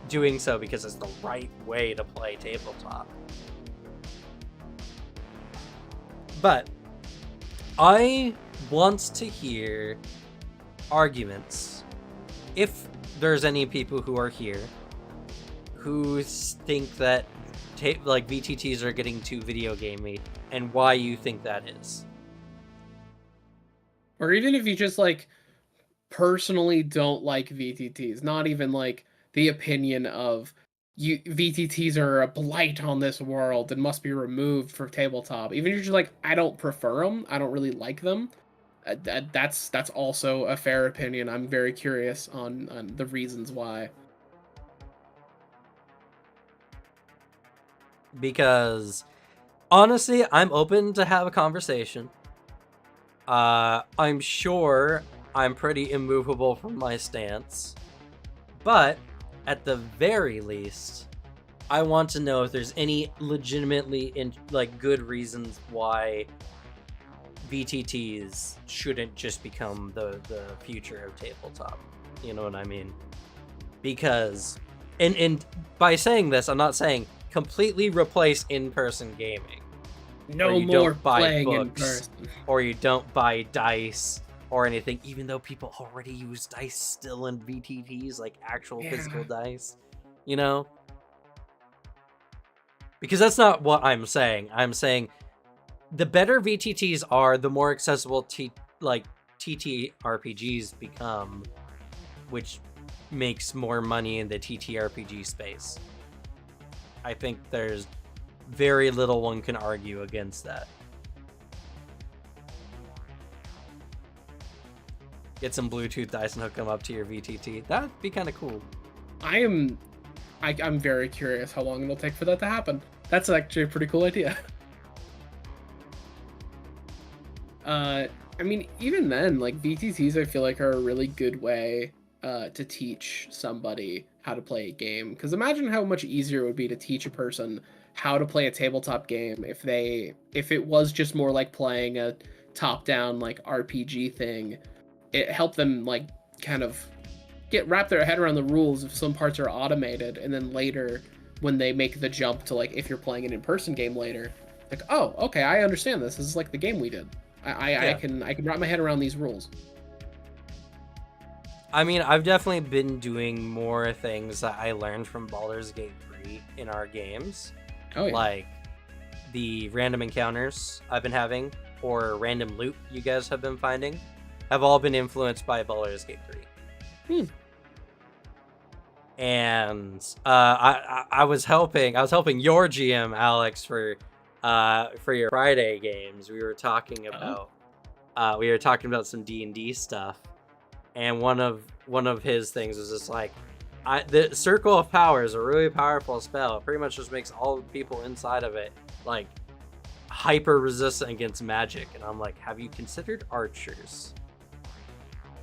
doing so because it's the right way to play tabletop. But I want to hear arguments. If there's any people who are here who think that like VTTs are getting too video gamey, and why you think that is. Or even if you just, like, personally don't like VTTs, not even like the opinion of VTTs are a blight on this world and must be removed for tabletop. Even if you're just like, I don't prefer them, I don't really like them. That's also a fair opinion. I'm very curious on the reasons why. Because honestly, I'm open to have a conversation. I'm sure I'm pretty immovable from my stance, but at the very least, I want to know if there's any legitimately good reasons why VTTs shouldn't just become the future of tabletop. You know what I mean? Because, and by saying this, I'm not saying completely replace in-person gaming. No more playing in person. Or you don't buy dice or anything, even though people already use dice still in VTTs, like actual physical dice, you know? Because that's not what I'm saying. I'm saying the better VTTs are, the more accessible TTRPGs become, which makes more money in the TTRPG space. I think there's very little one can argue against that. Get some Bluetooth dice and hook them up to your VTT. That'd be kind of cool. I'm very curious how long it'll take for that to happen. That's actually a pretty cool idea. I mean, even then, like, VTTs, I feel like are a really good way to teach somebody how to play a game. Because imagine how much easier it would be to teach a person how to play a tabletop game if it was just more like playing a top-down, like, RPG thing. It helped them, like, kind of wrap their head around the rules if some parts are automated, and then later when they make the jump to, like, if you're playing an in-person game later, like, oh, okay, I understand this. This is like the game we did. I can wrap my head around these rules. I mean, I've definitely been doing more things that I learned from Baldur's Gate 3 in our games. Oh, yeah. Like the random encounters I've been having, or random loot you guys have been finding, have all been influenced by Baldur's Gate 3. And I was helping your GM, Alex, for your Friday games. We were talking about some D&D stuff, and one of his things was just like, the Circle of Power is a really powerful spell. It pretty much just makes all the people inside of it like hyper resistant against magic. And I'm like, have you considered archers?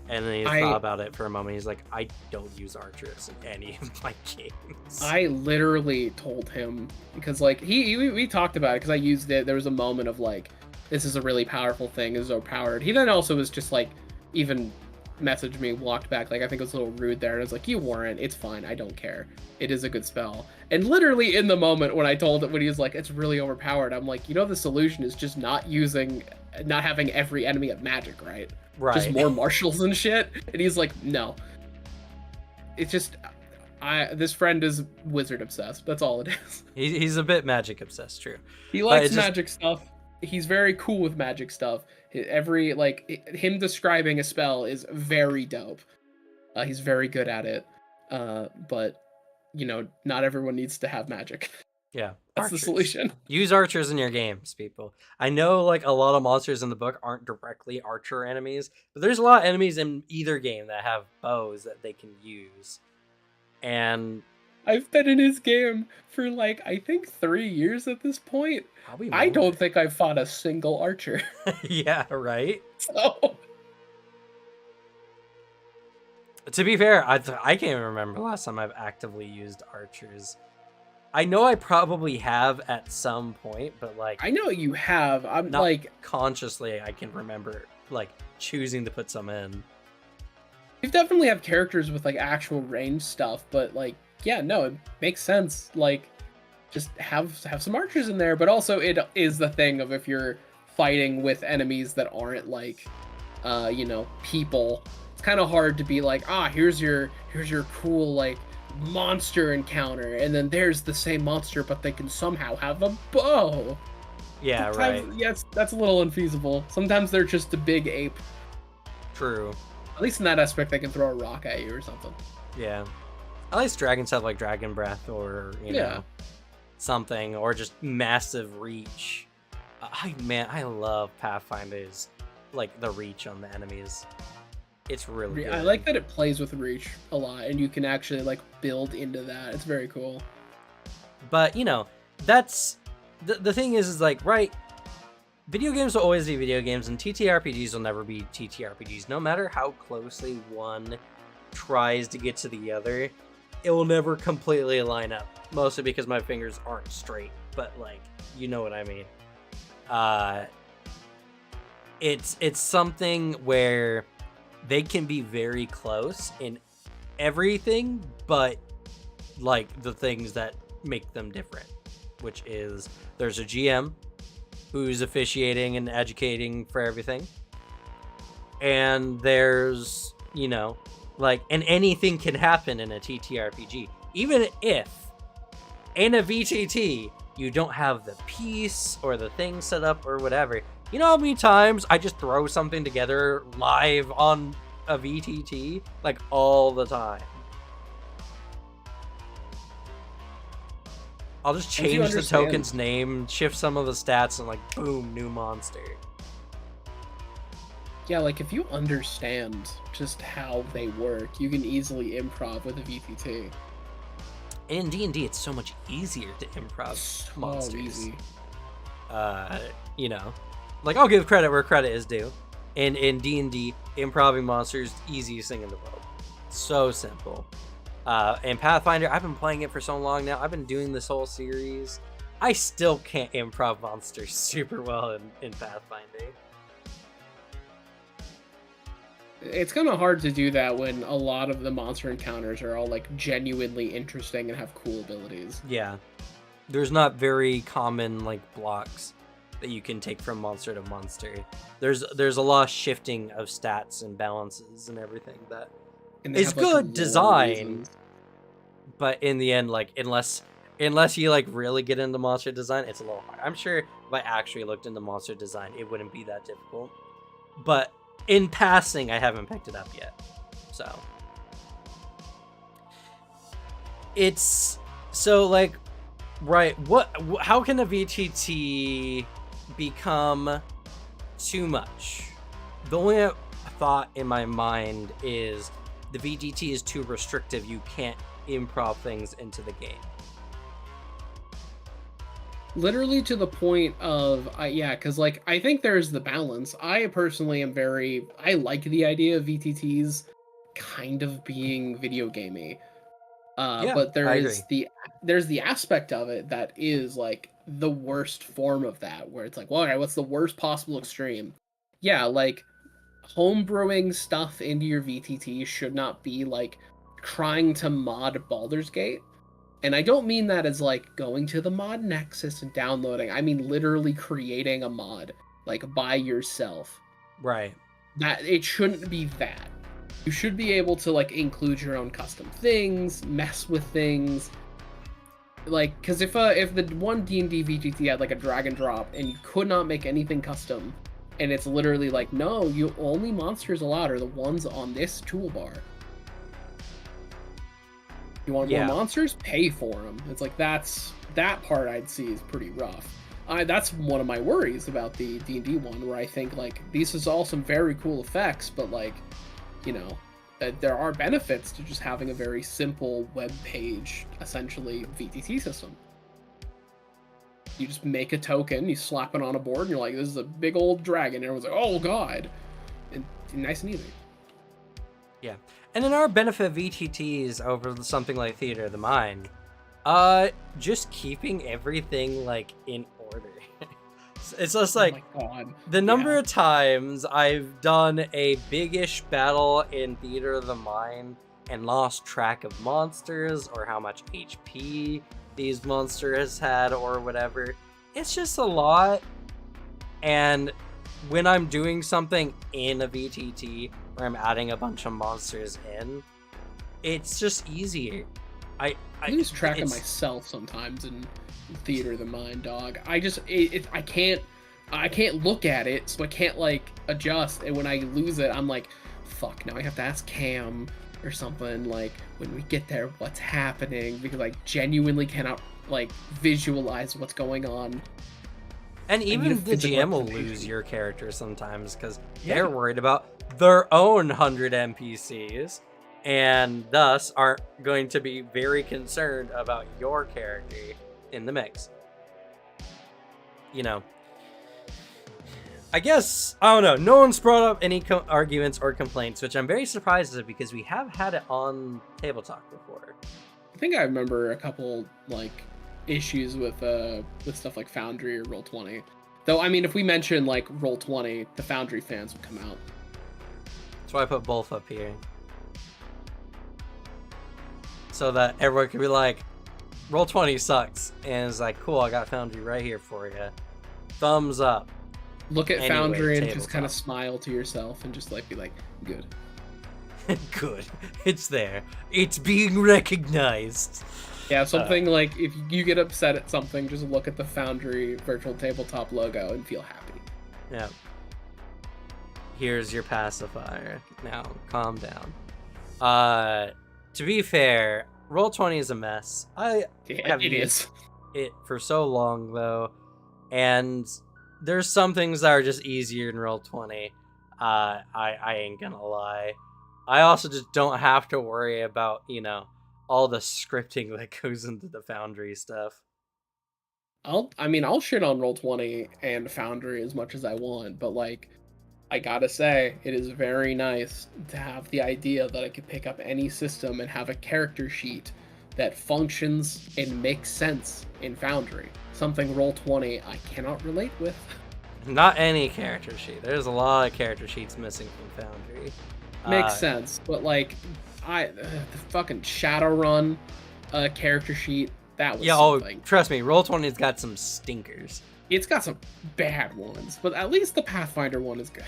And then he thought about it for a moment. He's like, I don't use archers in any of my games. I literally told him, because, like, we talked about it, because I used it. There was a moment of, like, this is a really powerful thing, is overpowered. He then also was just, like, even messaged me, walked back, like I think it was a little rude there, and I was like, "You weren't. It's fine. I don't care. It is a good spell." And literally in the moment when I told it, when he was like, "It's really overpowered," I'm like, the solution is just not having every enemy have magic, right? Just Right. more marshals and shit. And he's like, "No. It's just this friend is wizard obsessed. That's all it is." He's a bit magic obsessed, true. He But likes it's just magic stuff. He's very cool with magic stuff. Him describing a spell is very dope. He's very good at it. But not everyone needs to have magic. yeah, That's the archers. solution. Use archers in your games, people. I know like a lot of monsters in the book aren't directly archer enemies, but there's a lot of enemies in either game that have bows that they can use. And I've been in his game for like I think 3 years at this point. probably I more. don't think I've fought a single archer. Yeah, right? So To be fair, I can't even remember the last time I've actively used archers. I know I probably have at some point, but like I know you have. I'm not like consciously I can remember like choosing to put some in. you definitely have characters with like actual range stuff, but like yeah, no, it makes sense. Like just have some archers in there, but also it is the thing of if you're fighting with enemies that aren't like people, it's kind of hard to be like, here's your cool like monster encounter, and then there's the same monster but they can somehow have a bow. Yeah, Sometimes, right. yes, that's a little unfeasible. Sometimes they're just a big ape. True. At least in that aspect they can throw a rock at you or something. Yeah. At least dragons have like dragon breath or know something, or just massive reach. I love Pathfinder's like the reach on the enemies. It's really good. I like that it plays with reach a lot, and you can actually like build into that. It's very cool. But that's the thing is like, right, video games will always be video games, and TTRPGs will never be TTRPGs. No matter how closely one tries to get to the other, it will never completely line up. Mostly because my fingers aren't straight, but like, you know what I mean. It's something where they can be very close in everything, but like the things that make them different, which is there's a GM who's officiating and educating for everything, and there's and anything can happen in a TTRPG, even if in a VTT you don't have the piece or the thing set up or whatever. You know how many times I just throw something together live on a VTT? Like, all the time. I'll just change the token's name, shift some of the stats, and like, boom, new monster. Yeah, like if you understand just how they work, you can easily improv with a VTT. In D&D, it's so much easier to improv monsters. Easy. Like, I'll give credit where credit is due. In D&D, improving monsters, easiest thing in the world. So simple. And Pathfinder, I've been playing it for so long now. I've been doing this whole series. I still can't improv monsters super well in Pathfinder. It's kind of hard to do that when a lot of the monster encounters are all like genuinely interesting and have cool abilities. Yeah. There's not very common like blocks that you can take from monster to monster. There's a lot of shifting of stats and balances and everything that is good design. But in the end, like unless you like really get into monster design, it's a little hard. I'm sure if I actually looked into monster design, it wouldn't be that difficult. But in passing, I haven't picked it up yet. So it's like, right, how can a VTT become too much? The only thought in my mind is the VTT is too restrictive. You can't improv things into the game. Literally to the point of because like I think there's the balance. I personally am I like the idea of VTTs kind of being video gamey. But there's the aspect of it that is like the worst form of that, where it's like, well, all right, what's the worst possible extreme? Yeah, like homebrewing stuff into your VTT should not be like trying to mod Baldur's Gate. And I don't mean that as like going to the mod nexus and downloading. I mean literally creating a mod like by yourself. Right. That it shouldn't be that. You should be able to like include your own custom things, mess with things. Like, because if the one D&D VTT had like a drag and drop and you could not make anything custom, and it's literally like, no, you only monsters allowed are the ones on this toolbar. You want more monsters? Pay for them. It's like that part I'd see is pretty rough. That's one of my worries about the D&D one, where I think like these is all some very cool effects, but like, you know, there are benefits to just having a very simple web page, essentially VTT system. You just make a token, you slap it on a board, and you're like, this is a big old dragon. And everyone's like, oh god. And nice and easy. Yeah. And in our benefit VTTs over something like Theater of the Mind, just keeping everything like in order. It's just like, oh my God. The number of times I've done a big-ish battle in Theater of the Mind and lost track of monsters or how much HP these monsters had or whatever. It's just a lot. And when I'm doing something in a VTT where I'm adding a bunch of monsters in, it's just easier. I lose track of myself sometimes in Theater of the Mind, dog. I can't look at it, so I can't like adjust. And when I lose it, I'm like, fuck, now I have to ask Cam or something, like, when we get there, what's happening, because I genuinely cannot like visualize what's going on. And even the GM will lose your character sometimes because they're worried about their own 100 NPCs and thus aren't going to be very concerned about your character in the mix. You know, I guess, I don't know, no one's brought up any arguments or complaints, which I'm very surprised at because we have had it on TableTalk before. I think I remember a couple like issues with stuff like Foundry or Roll20. Though, I mean, if we mention like Roll20, the Foundry fans would come out. That's why I put both up here. So that everyone could be like, Roll20 sucks. And it's like, cool, I got Foundry right here for you. Thumbs up. Look at Foundry and just kind of smile to yourself and just like be like, good. Good. It's there. It's being recognized. Yeah, something like if you get upset at something, just look at the Foundry virtual tabletop logo and feel happy. Yeah. Here's your pacifier. Now, calm down. To be fair, Roll20 is a mess. I have used it for so long though, and there's some things that are just easier in Roll20. I ain't gonna lie. I also just don't have to worry about, you know, all the scripting that goes into the Foundry stuff. I'll shit on Roll20 and Foundry as much as I want, but like, I gotta say, it is very nice to have the idea that I could pick up any system and have a character sheet that functions and makes sense in Foundry. Something Roll20 I cannot relate with. Not any character sheet. There's a lot of character sheets missing from Foundry. Makes sense, but like, the fucking Shadowrun character sheet, that was something. Trust me, Roll20's got some stinkers. It's got some bad ones, but at least the Pathfinder one is good.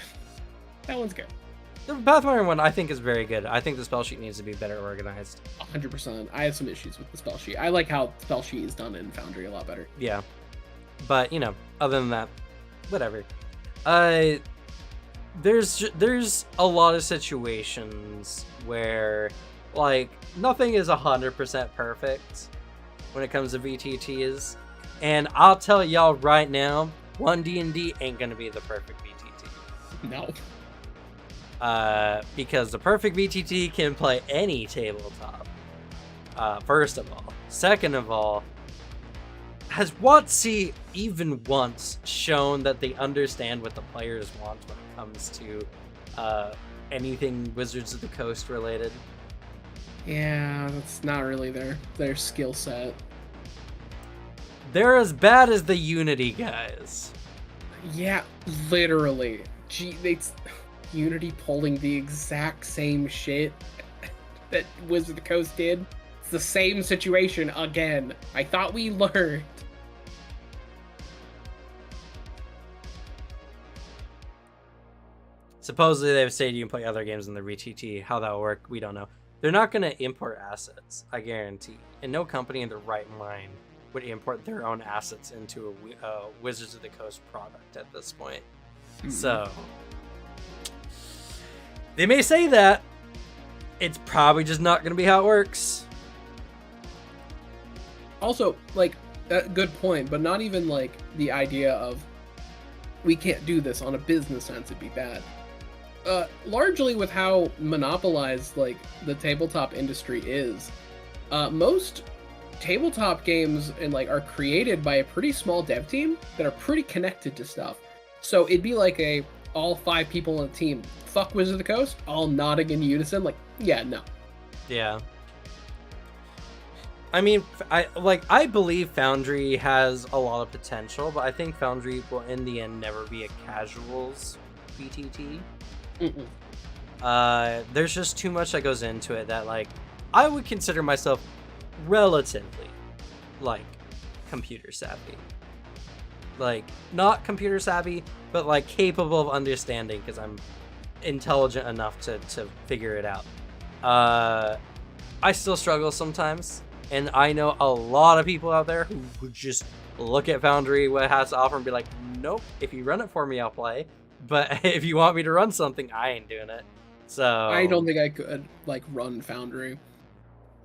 That one's good. The Pathfinder one, I think, is very good. I think the spell sheet needs to be better organized. 100%. I have some issues with the spell sheet. I like how spell sheet is done in Foundry a lot better. Yeah. But, you know, other than that, whatever. There's a lot of situations where, like, nothing is 100% perfect when it comes to VTTs. And I'll tell y'all right now, 1D&D ain't gonna be the perfect VTT. No. Because the perfect VTT can play any tabletop. First of all. Second of all, has WotC even once shown that they understand what the players want when it comes to anything Wizards of the Coast related? Yeah, that's not really their skill set. They're as bad as the Unity guys. Yeah, literally. Gee, Unity pulling the exact same shit that Wizards of the Coast did. It's the same situation again. I thought we learned. Supposedly they've said you can play other games in the VTT. How that'll work, we don't know. They're not going to import assets, I guarantee. And no company in their right mind would import their own assets into a Wizards of the Coast product at this point. Mm-hmm. So they may say that. It's probably just not going to be how it works. Also, like, good point, but not even like the idea of we can't do this on a business sense would be bad. Largely with how monopolized like the tabletop industry is, most tabletop games and like are created by a pretty small dev team that are pretty connected to stuff. So it'd be like all 5 people on the team fuck Wizards of the Coast, all nodding in unison, like, yeah, no. Yeah. I mean, I believe Foundry has a lot of potential, but I think Foundry will in the end never be a casuals VTT. There's just too much that goes into it that, like, I would consider myself relatively, like, computer savvy. Like, not computer savvy, but, like, capable of understanding, because I'm intelligent enough to figure it out. I still struggle sometimes, and I know a lot of people out there who just look at Foundry, what it has to offer, and be like, nope, if you run it for me, I'll play. But if you want me to run something, I ain't doing it. So I don't think I could, like, run Foundry.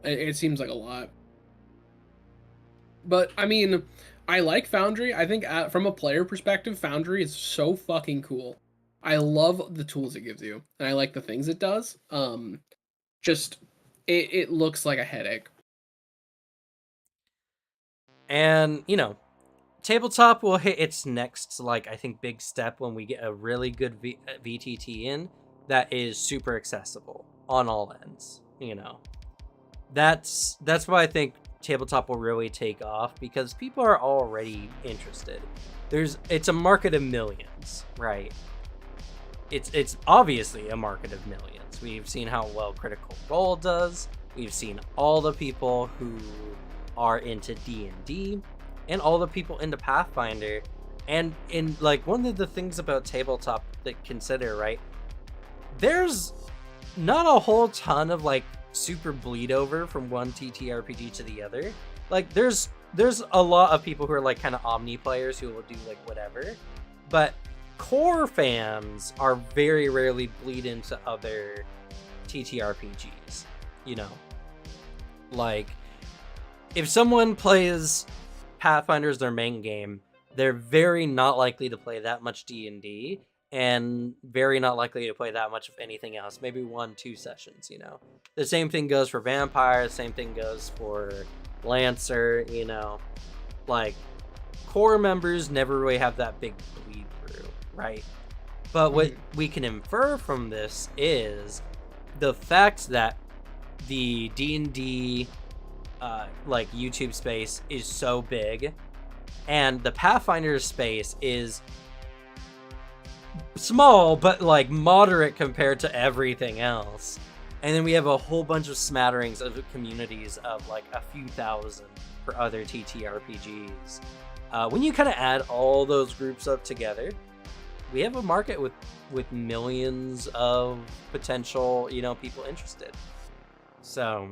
It seems like a lot. But, I mean, I like Foundry. I think from a player perspective, Foundry is so fucking cool. I love the tools it gives you, and I like the things it does. Just, it looks like a headache. And, you know, Tabletop will hit its next, like, I think, big step when we get a really good VTT in that is super accessible on all ends, you know. That's why I think Tabletop will really take off, because people are already interested. It's a market of millions, right? It's obviously a market of millions. We've seen how well Critical Role does. We've seen all the people who are into D&D and all the people into Pathfinder. And in, like, one of the things about Tabletop that consider, right? There's not a whole ton of, like, super bleed over from one TTRPG to the other. Like, there's a lot of people who are, like, kind of omni players who will do, like, whatever. But core fans are very rarely bleed into other TTRPGs, you know. Like, if someone plays Pathfinder as their main game, they're very not likely to play that much D&D, and very not likely to play that much of anything else. Maybe 1-2 sessions, you know. The same thing goes for Vampire, the same thing goes for Lancer, you know. Like, core members never really have that big bleed through, right? But what we can infer from this is the fact that the D&D like YouTube space is so big, and the Pathfinder space is small but like moderate compared to everything else, and then we have a whole bunch of smatterings of communities of like a few thousand for other TTRPGs. When you kind of add all those groups up together, we have a market with millions of potential, you know, people interested. So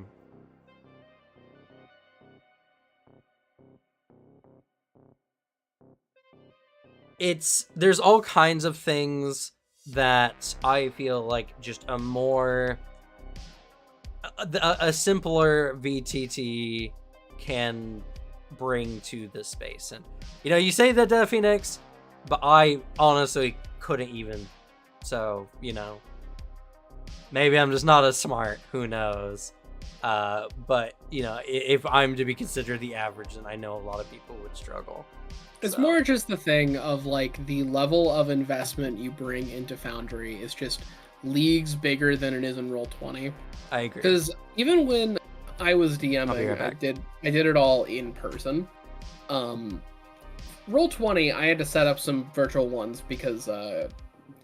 there's all kinds of things that I feel like just a simpler VTT can bring to this space. And, you know, you say that, Phoenix, but I honestly couldn't even. So, you know, maybe I'm just not as smart. Who knows? But, you know, if I'm to be considered the average, then I know a lot of people would struggle. It's more just the thing of, like, the level of investment you bring into Foundry is just leagues bigger than it is in Roll20. I agree. Because even when I was DMing, I did it all in person. Roll20, I had to set up some virtual ones because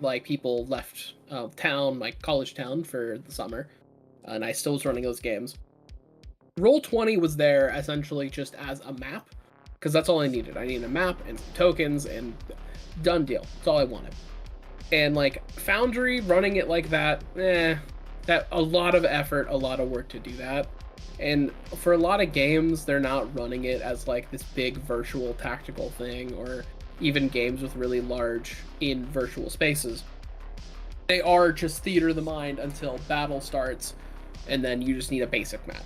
like people left town, my college town, for the summer, and I still was running those games. Roll20 was there essentially just as a map, because that's all I needed. I needed a map and some tokens, and done deal. That's all I wanted. And like Foundry running it like that, that a lot of effort, a lot of work to do that. And for a lot of games, they're not running it as like this big virtual tactical thing, or even games with really large in virtual spaces. They are just theater of the mind until battle starts, and then you just need a basic map.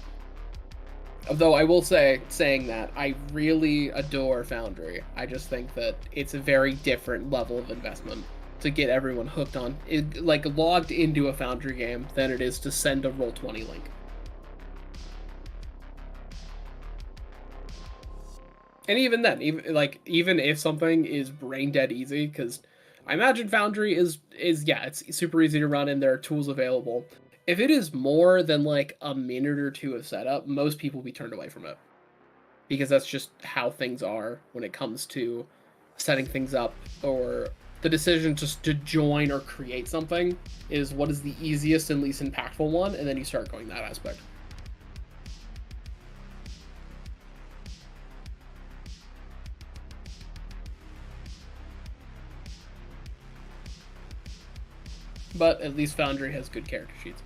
Although I will say, saying that, I really adore Foundry. I just think that it's a very different level of investment to get everyone hooked on, like logged into a Foundry game, than it is to send a Roll20 link. And even then, even if something is brain dead easy, because I imagine Foundry is yeah, it's super easy to run and there are tools available. If it is more than like a minute or two of setup, most people will be turned away from it, because that's just how things are when it comes to setting things up, or the decision just to join or create something is what is the easiest and least impactful one, and then you start going that aspect. But at least Foundry has good character sheets.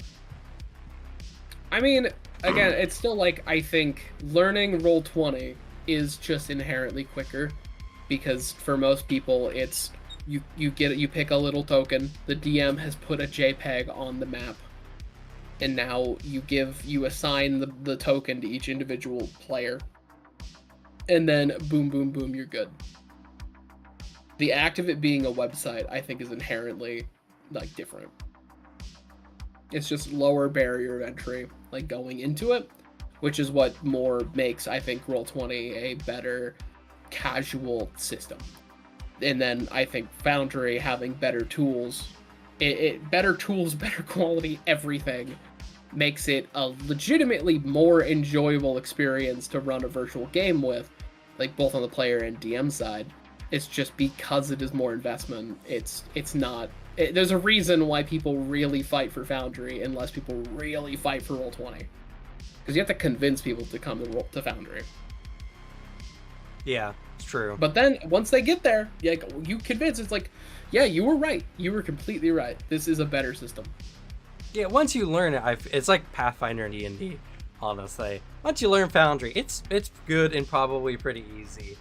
I mean, again, it's still like, I think learning Roll20 is just inherently quicker, because for most people it's you pick a little token, the DM has put a JPEG on the map, and now you assign the token to each individual player, and then boom boom boom, you're good. The act of it being a website, I think, is inherently like different. It's just lower barrier of entry, like going into it, which is what more makes, I think, Roll20 a better casual system. And then I think Foundry having better tools, better tools, better quality, everything, makes it a legitimately more enjoyable experience to run a virtual game with, like both on the player and DM side. It's just because it is more investment. It's not. There's a reason why people really fight for Foundry and less people really fight for Roll20, because you have to convince people to come to Foundry. Yeah, it's true. But then once they get there, like, you convince, it's like, yeah, you were right. You were completely right. This is a better system. Yeah, once you learn it, it's like Pathfinder and D&D, honestly. Once you learn Foundry, it's good and probably pretty easy.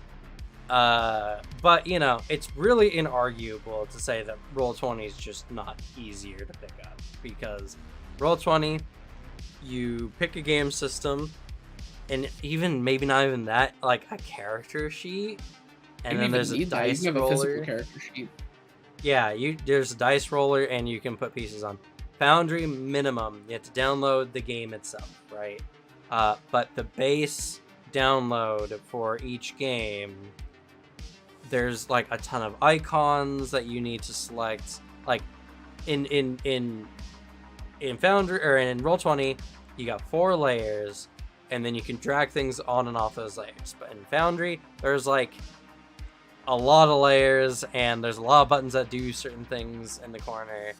But, you know, it's really inarguable to say that Roll20 is just not easier to pick up, because Roll20, you pick a game system, and even maybe not even that, like a character sheet, and then there's a dice roller. You have a physical character sheet. Yeah, there's a dice roller, and you can put pieces on. Foundry, minimum, you have to download the game itself, right? But the base download for each game, there's like a ton of icons that you need to select. Like in Foundry, or in Roll20, you got 4 layers, and then you can drag things on and off those layers. But in Foundry, there's like a lot of layers, and there's a lot of buttons that do certain things in the corner.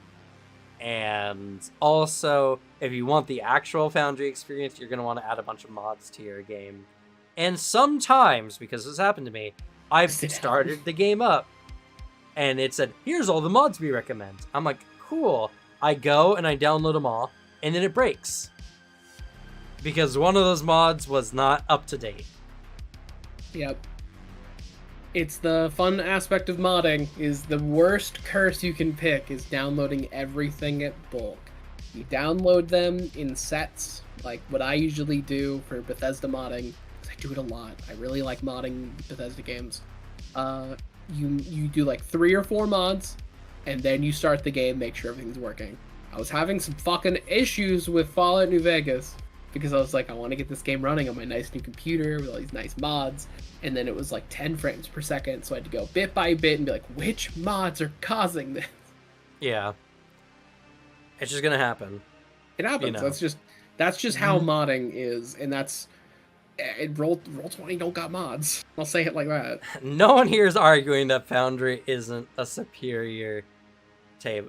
And also, if you want the actual Foundry experience, you're going to want to add a bunch of mods to your game. And sometimes, because this happened to me, I've started the game up, and it said, here's all the mods we recommend. I'm like, cool. I go and I download them all, and then it breaks, because one of those mods was not up to date. Yep. It's the fun aspect of modding, is the worst curse you can pick is downloading everything at bulk. You download them in sets, like what I usually do for Bethesda modding, because I do it a lot. I really like modding Bethesda games. You do like 3 or 4 mods, and then you start the game, make sure everything's working. I was having some fucking issues with Fallout New Vegas, because I was like, I want to get this game running on my nice new computer with all these nice mods, and then it was like 10 frames per second, so I had to go bit by bit and be like, which mods are causing this? Yeah. It's just gonna happen. It happens. You know. That's just how modding is, and that's... Roll20 don't got mods. I'll say it like that. No one here is arguing that Foundry isn't a superior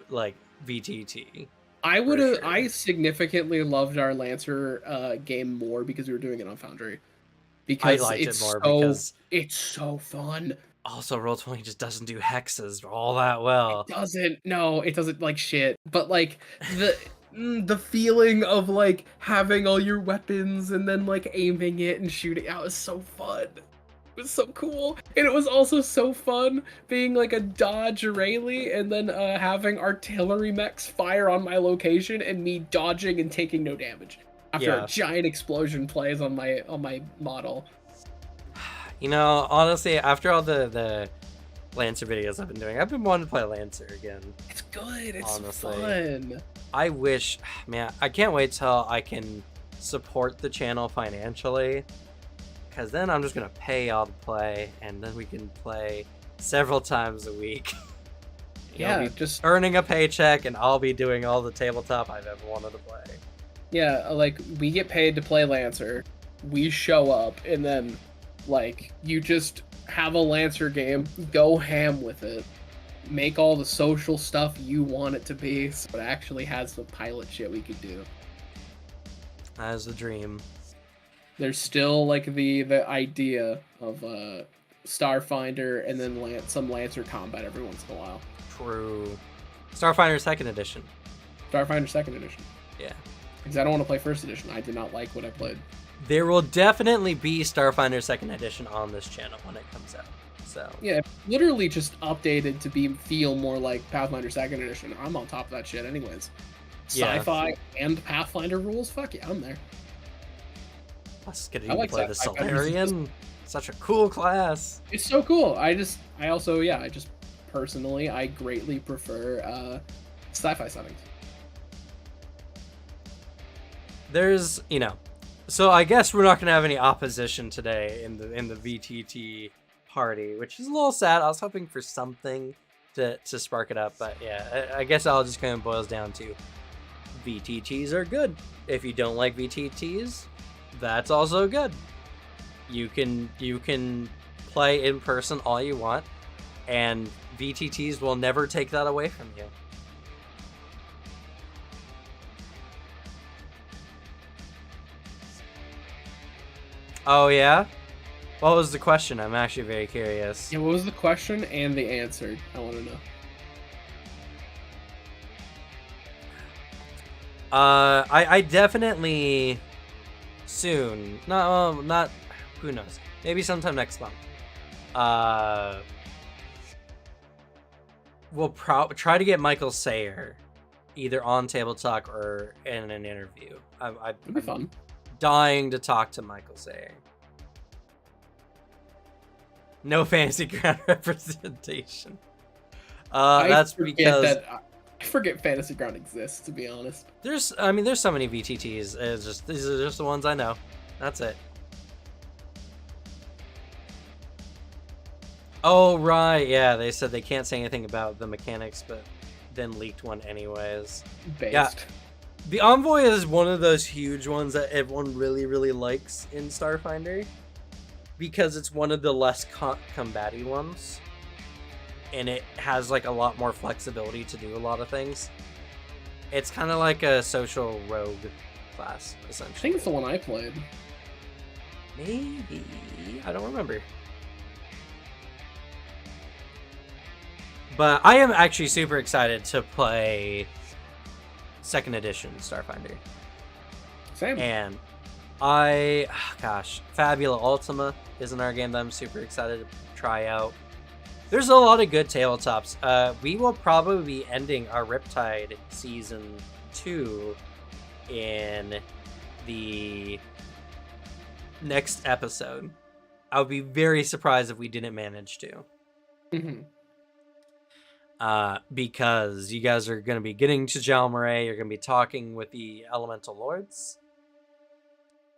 like VTT. I Sure. significantly loved our Lancer game more because we were doing it on Foundry. I Because liked it more because it's so fun. also Roll20 just doesn't do hexes all that It well. doesn't. No, it doesn't like shit. But like the feeling of like having all your weapons and then like aiming it and shooting out was so fun. It was so cool. And it was also so fun being like a dodge Rayleigh and then having artillery mechs fire on my location and me dodging and taking no damage after a Yeah. giant explosion plays on my model. You know, honestly, after all the Lancer videos I've been doing, I've been wanting to play Lancer again. It's good. It's honestly. fun. I wish, man, I can't wait till I can support the channel financially, because then I'm just gonna pay y'all to play, and then we can play several times a week. Yeah, just earning a paycheck, and I'll be doing all the tabletop I've ever wanted to play. Yeah, like we get paid to play Lancer, we show up, and then like you just have a Lancer game, go ham with it, make all the social stuff you want it to be, so it actually has the pilot shit we could do. That is the dream. There's still like the idea of Starfinder and then some Lancer combat every once in a while. True. Starfinder 2nd Edition. Starfinder 2nd Edition. Yeah. Because I don't want to play 1st Edition. I did not like what I played. There will definitely be Starfinder 2nd Edition on this channel when it comes out. So yeah, literally just updated to feel more like Pathfinder 2nd Edition. I'm on top of that shit anyways. Sci-fi and Pathfinder rules? Fuck yeah, I'm there. Plus getting to play the Solarian. Such a cool class. It's so cool. I just personally, I greatly prefer sci-fi settings. There's, so I guess we're not gonna have any opposition today in the VTT party, which is a little sad. I was hoping for something to spark it up, but yeah, I guess all just kind of boils down to VTTs are good. If you don't like VTTs, that's also good. You can play in person all you want, and VTTs will never take that away from you. Oh yeah? What was the question? I'm actually very curious. Yeah, what was the question and the answer? I want to know. I definitely soon. Not who knows. Maybe sometime next month. We'll try to get Michael Sayer either on TableTalk or in an interview. It'd be fun. Dying to talk to Michael Sayer. No fantasy ground representation. That's because I forget Fantasy Ground exists, to be honest. There's so many VTTs. These are just the ones I know. That's it. Oh right, yeah. They said they can't say anything about the mechanics, but then leaked one anyways. Based. Yeah. The Envoy is one of those huge ones that everyone really, really likes in Starfinder, because it's one of the less combaty ones, and it has like a lot more flexibility to do a lot of things. It's kind of like a social rogue class, essentially. I think it's the one I played. Maybe. I don't remember. But I am actually super excited to play 2nd Edition Starfinder. Same. And Fabula Ultima is another game that I'm super excited to try out. There's a lot of good tabletops. We will probably be ending our Riptide Season 2 in the next episode. I would be very surprised if we didn't manage to. Mm-hmm. Because you guys are going to be getting to Jalmaray, you're going to be talking with the Elemental Lords,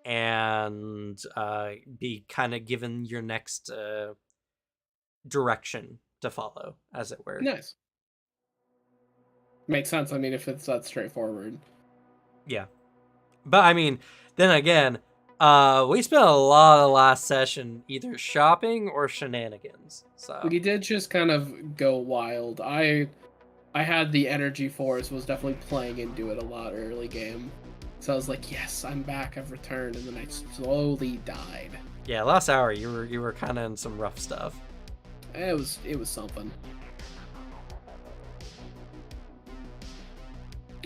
and be kind of given your next direction to follow, as it were. Nice. Makes sense. I mean, if it's that straightforward. Yeah. But I mean, then again, we spent a lot of last session either shopping or shenanigans. So we did just kind of go wild. I I had the energy force, was definitely playing into it a lot early game. So I was like, yes, I'm back, I've returned, and then I slowly died. Yeah, last hour you were kind of in some rough stuff. It was something.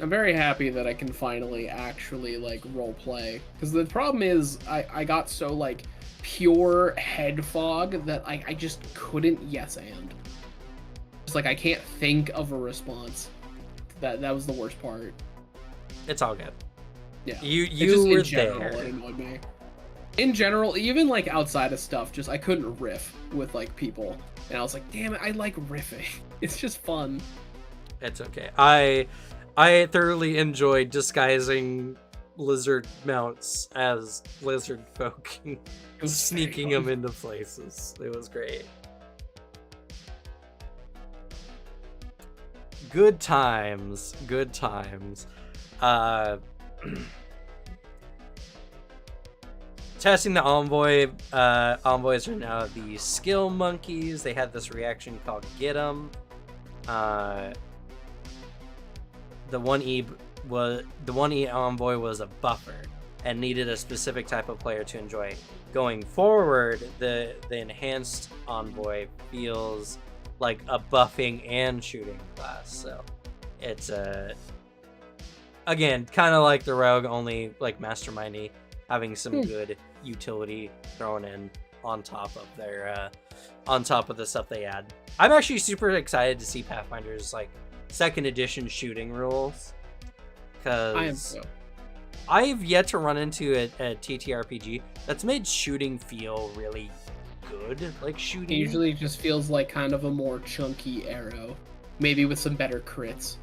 I'm very happy that I can finally actually like role play, because the problem is I got so like pure head fog that I just couldn't yes and. It's like I can't think of a response. That was the worst part. It's all good. Yeah. You were in general, there. it annoyed me. In general, even like outside of stuff, just I couldn't riff with like people, and I was like, damn it, I like riffing. It's just fun. It's okay. I thoroughly enjoyed disguising lizard mounts as lizard folk and sneaking them into places. It was great. Good times. Good times. Testing the envoy. Envoys are now the skill monkeys. They had this reaction called Get 'em. The 1E envoy was a buffer and needed a specific type of player to enjoy. Going forward, the enhanced envoy feels like a buffing and shooting class. So it's again kind of like the rogue, only like mastermindy, having some good utility thrown in on top of their on top of the stuff they add. I'm actually super excited to see Pathfinder's like 2nd edition shooting rules, because I've yet to run into a TTRPG that's made shooting feel really good. Like shooting It usually just feels like kind of a more chunky arrow, maybe with some better crits.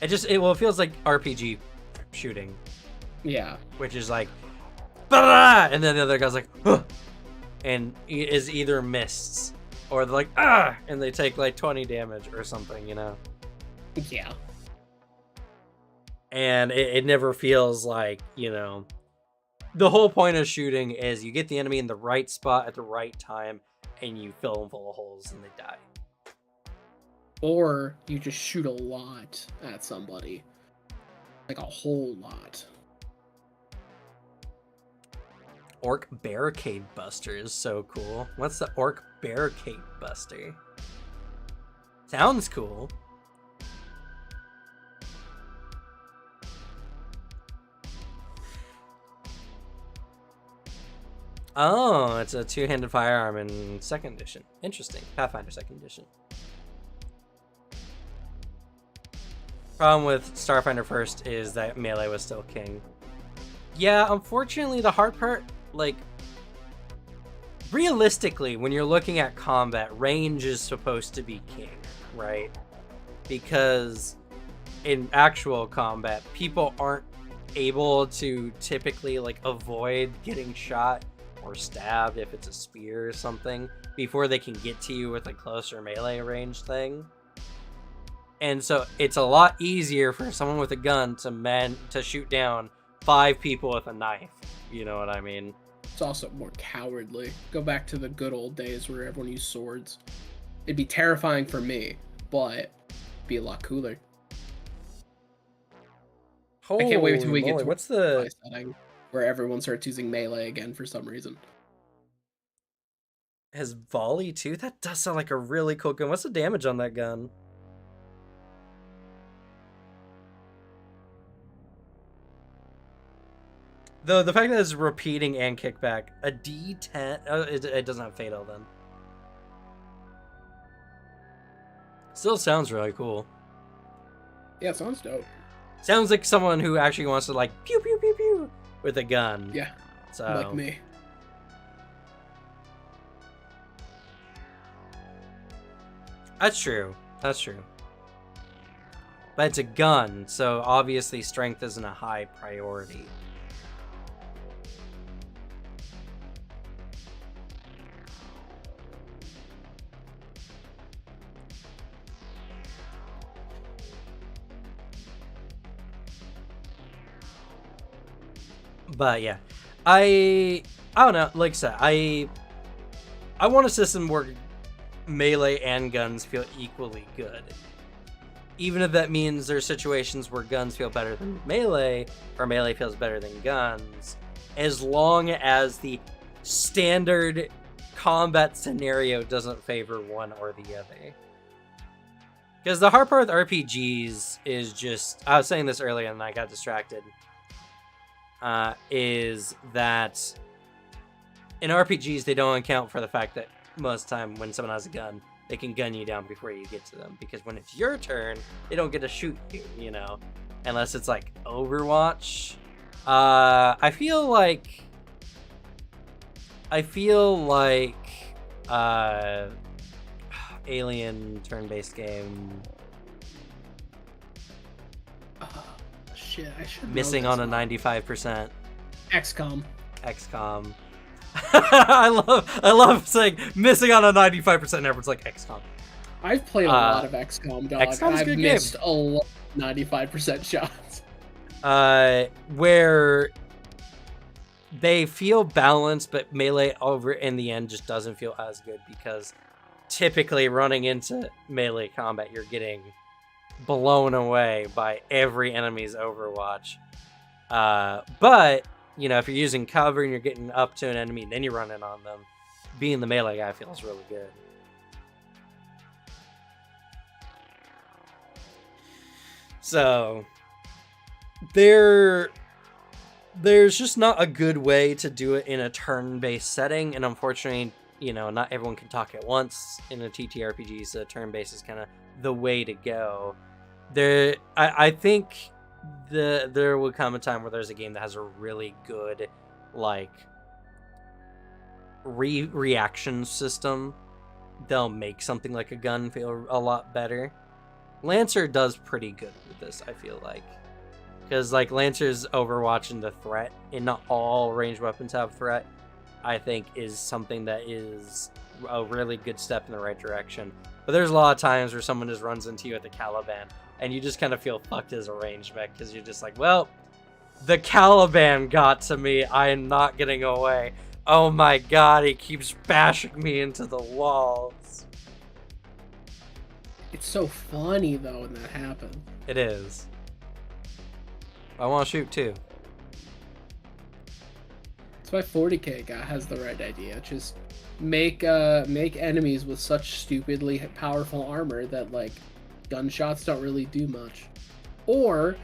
It feels like RPG shooting. Yeah. Which is like, bah! And then the other guy's like, huh! And is either mists or they're like, ah! And they take like 20 damage or something, you know? Yeah. And it never feels like, you know, the whole point of shooting is you get the enemy in the right spot at the right time and you fill them full of holes and they die. Or you just shoot a lot at somebody. Like a whole lot. Orc Barricade Buster is so cool. What's the Orc Barricade Buster? Sounds cool. Oh, it's a two-handed firearm in 2nd edition. Interesting. Pathfinder 2nd edition. Problem with Starfinder 1st is that melee was still king. Yeah, unfortunately, the hard part, like, realistically, when you're looking at combat, range is supposed to be king, right? Because in actual combat, people aren't able to typically, like, avoid getting shot or stabbed if it's a spear or something before they can get to you with a closer melee range thing. And so it's a lot easier for someone with a gun to shoot down 5 people with a knife. You know what I mean? It's also more cowardly. Go back to the good old days where everyone used swords. It'd be terrifying for me, but it'd be a lot cooler. Holy I can't wait until we get to what's the setting where everyone starts using melee again for some reason. Has volley too? That does sound like a really cool gun. What's the damage on that gun? Though the fact that it's repeating and kickback, a D10, it doesn't have fatal then. Still sounds really cool. Yeah, it sounds dope. Sounds like someone who actually wants to like pew pew pew pew with a gun. Yeah, so like me. That's true. That's true. But it's a gun, so obviously strength isn't a high priority. But yeah, I don't know. Like I said, I want a system where melee and guns feel equally good. even if that means there's situations where guns feel better than melee, or melee feels better than guns, as long as the standard combat scenario doesn't favor one or the other. Because the hard part with RPGs is just, I was saying this earlier and I got distracted, is that in RPGs they don't account for the fact that most of the time when someone has a gun, they can gun you down before you get to them. Because when it's your turn, they don't get to shoot you, you know? Unless it's like Overwatch. I feel like Alien turn-based game. Shit, I should know Missing this on a one. 95%. XCOM. XCOM. I love saying missing on a 95% and everyone's like XCOM. I've played a lot of XCOM, dog, XCOM's and a I've good missed a lot of 95% shots. Where they feel balanced, but melee over in the end just doesn't feel as good because typically running into melee combat, you're getting blown away by every enemy's Overwatch. But you know, if you're using cover and you're getting up to an enemy and then you run in on them, being the melee guy feels really good. So there's just not a good way to do it in a turn-based setting, and unfortunately, you know, not everyone can talk at once in a TTRPG, so turn-based is kind of the way to go. I think there will come a time where there's a game that has a really good, like, reaction system. They'll make something like a gun feel a lot better. Lancer does pretty good with this, I feel like. Because, like, Lancer's Overwatch and the threat, and not all ranged weapons have threat, I think is something that is a really good step in the right direction. But there's a lot of times where someone just runs into you at the Caliban, and you just kind of feel fucked as a ranged mech, because you're just like, well, the Caliban got to me, I am not getting away. Oh my god, he keeps bashing me into the walls. It's so funny, though, when that happens. It is. I want to shoot, too. That's why 40k guy has the right idea. Just make enemies with such stupidly powerful armor that, like, gunshots don't really do much. Or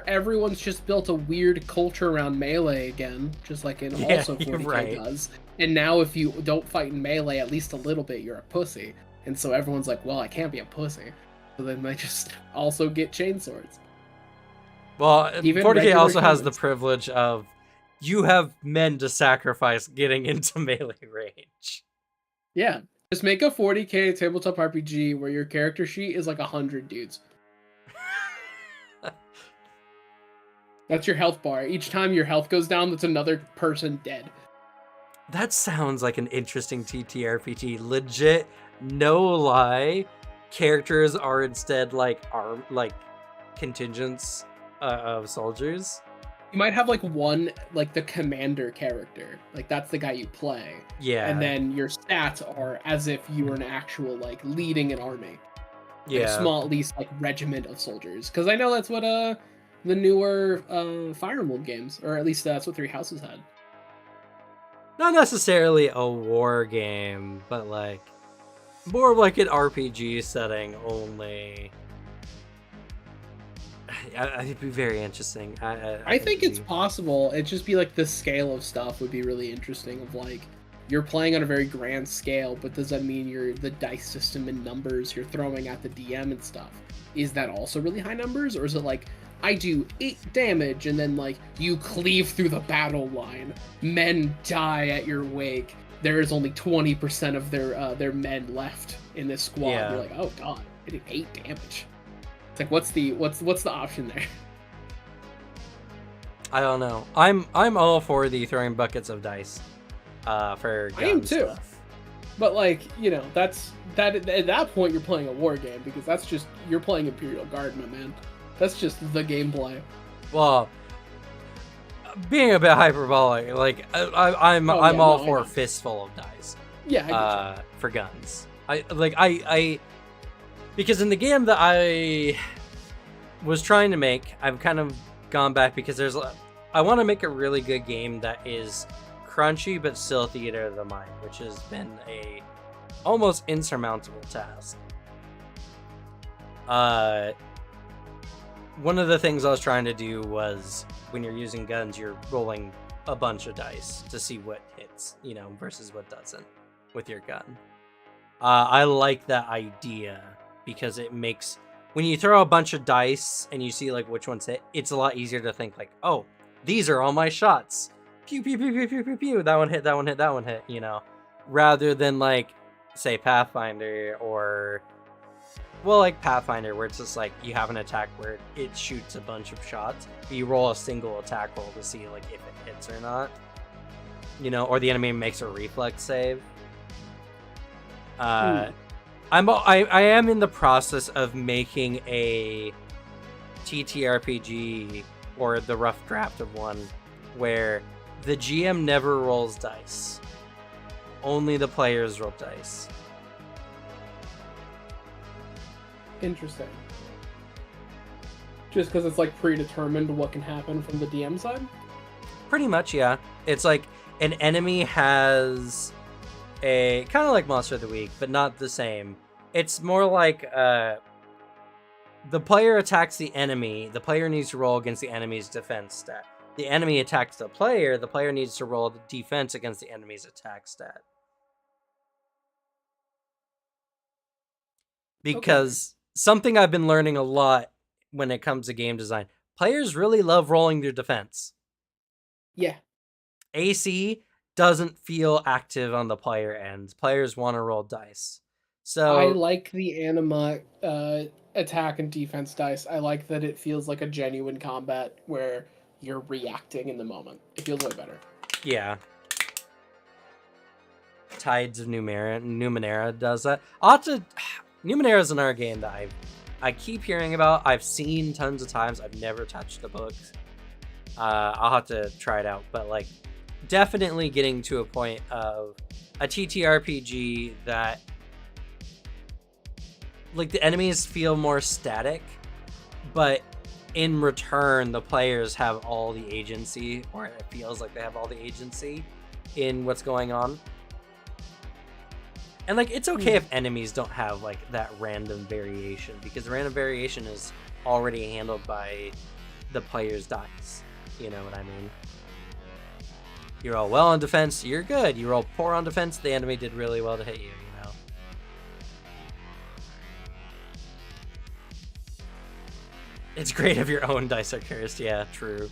everyone's just built a weird culture around melee again, just like in also 40k does. And now if you don't fight in melee at least a little bit, you're a pussy. And so everyone's like, well, I can't be a pussy. So then they just also get chainswords. Well, Even 40k also has humans. the privilege of you have men to sacrifice getting into melee range. Yeah. Just make a 40k tabletop RPG where your character sheet is like 100 dudes. That's your health bar. Each time your health goes down, that's another person dead. That sounds like an interesting TTRPG. Legit, no lie, characters are instead like contingents of soldiers. You might have like one, like the commander character. Like that's the guy you play. Yeah. And then your stats are as if you were an actual like leading an army. Like Yeah. a small, at least like regiment of soldiers. Because I know that's what the newer Fire Emblem games, or at least that's what Three Houses had. Not necessarily a war game, but like more of like an RPG setting only. It'd be very interesting. I think it's possible. It'd just be like the scale of stuff would be really interesting. Of like, you're playing on a very grand scale, but does that mean the dice system and numbers you're throwing at the DM and stuff, is that also really high numbers, or is it like I do 8 damage and then like you cleave through the battle line, men die at your wake, there is only 20% of their men left in this squad. Yeah. You're like, oh god, I did 8 damage. It's like, what's the option there? I don't know. I'm all for the throwing buckets of dice for gun I am too. stuff. But like, you know, that's at that point you're playing a war game, because that's just, you're playing Imperial Guard, my man. That's just the gameplay. Well, being a bit hyperbolic, like I'm all for a fistful of dice. Yeah, I get you. For guns. Because in the game that I was trying to make, I've kind of gone back because I want to make a really good game that is crunchy but still theater of the mind, which has been a almost insurmountable task. One of the things I was trying to do was when you're using guns, you're rolling a bunch of dice to see what hits, versus what doesn't with your gun. I like that idea because it makes, when you throw a bunch of dice and you see like which ones hit, it's a lot easier to think like, oh, these are all my shots. Pew, pew, pew, pew, pew, pew, pew. That one hit, that one hit, that one hit, rather than like, say, Pathfinder or, well, like Pathfinder, where it's just like you have an attack where it shoots a bunch of shots, but you roll a single attack roll to see like if it hits or not, or the enemy makes a reflex save. I am in the process of making a TTRPG or the rough draft of one where the GM never rolls dice. Only the players roll dice. Interesting. Just because it's like predetermined what can happen from the DM side? Pretty much, yeah. It's like an enemy has a kind of like Monster of the Week, but not the same. It's more like the player attacks the enemy. The player needs to roll against the enemy's defense stat. The enemy attacks the player needs to roll the defense against the enemy's attack stat. Because something I've been learning a lot when it comes to game design, players really love rolling their defense. Yeah. AC doesn't feel active on the player end. Players want to roll dice. So I like the anima attack and defense dice. I like that it feels like a genuine combat where you're reacting in the moment. It feels way better. Yeah. Tides of Numenera does that. Numenera is another game that I keep hearing about. I've seen tons of times. I've never touched the books. I'll have to try it out. But like, definitely getting to a point of a TTRPG that like the enemies feel more static, but in return the players have all the agency, or it feels like they have all the agency in what's going on. And like, it's okay if enemies don't have like that random variation, because the random variation is already handled by the player's dice. You know what I mean? You roll well on defense, you're good. You roll poor on defense, the enemy did really well to hit you, It's great if your own dice are cursed. Yeah, true.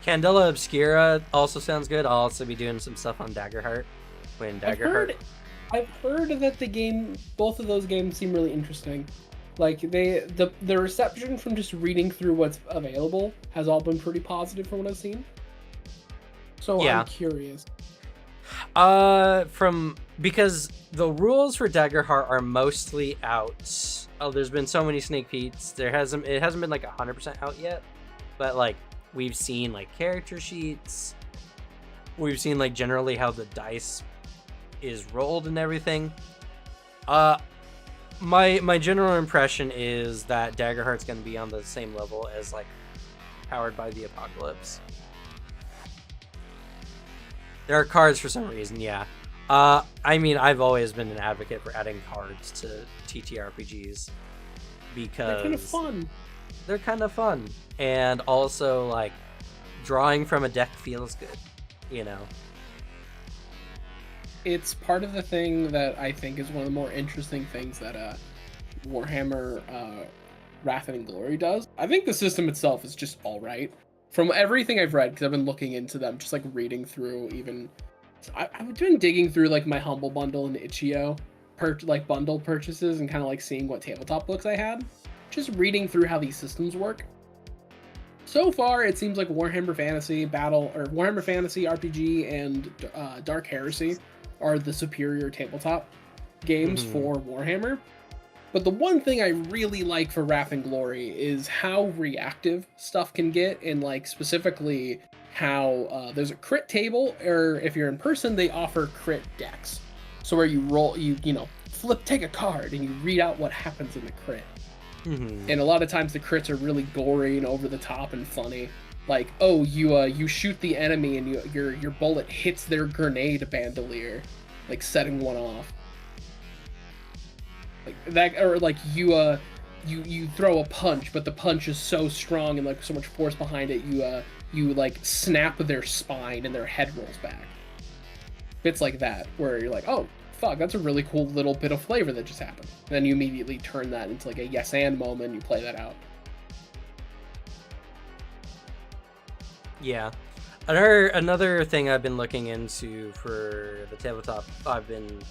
Candela Obscura also sounds good. I'll also be doing some stuff on Daggerheart. I've heard that both of those games seem really interesting. Like the reception from just reading through what's available has all been pretty positive from what I've seen. So yeah. I'm curious. Because the rules for Daggerheart are mostly out. Oh, there's been so many sneak peeks. It hasn't been like 100% out yet, but like we've seen like character sheets. We've seen like generally how the dice is rolled and everything. My general impression is that Daggerheart's going to be on the same level as like Powered by the Apocalypse. There are cards for some reason, yeah. I mean, I've always been an advocate for adding cards to TTRPGs because they're kind of fun. They're kind of fun, and also like drawing from a deck feels good, It's part of the thing that I think is one of the more interesting things that Warhammer Wrath and Glory does. I think the system itself is just all right. From everything I've read, because I've been looking into them, just like reading through even... I've been digging through like my Humble Bundle and Itch.io bundle purchases and kind of like seeing what tabletop books I had. Just reading through how these systems work. So far, it seems like Warhammer Fantasy RPG and Dark Heresy are the superior tabletop games for Warhammer. But the one thing I really like for Wrath and Glory is how reactive stuff can get, and like specifically how there's a crit table, or if you're in person, they offer crit decks. So where you roll, take a card and you read out what happens in the crit. Mm-hmm. And a lot of times the crits are really gory and over the top and funny. Like, oh, you shoot the enemy and your bullet hits their grenade bandolier, like setting one off. Like that, or like you throw a punch, but the punch is so strong and like so much force behind it, you like snap their spine and their head rolls back. Bits like that, where you're like, oh fuck, that's a really cool little bit of flavor that just happened. And then you immediately turn that into like a yes and moment, and you play that out. Yeah. Another thing I've been looking into for the tabletop I've been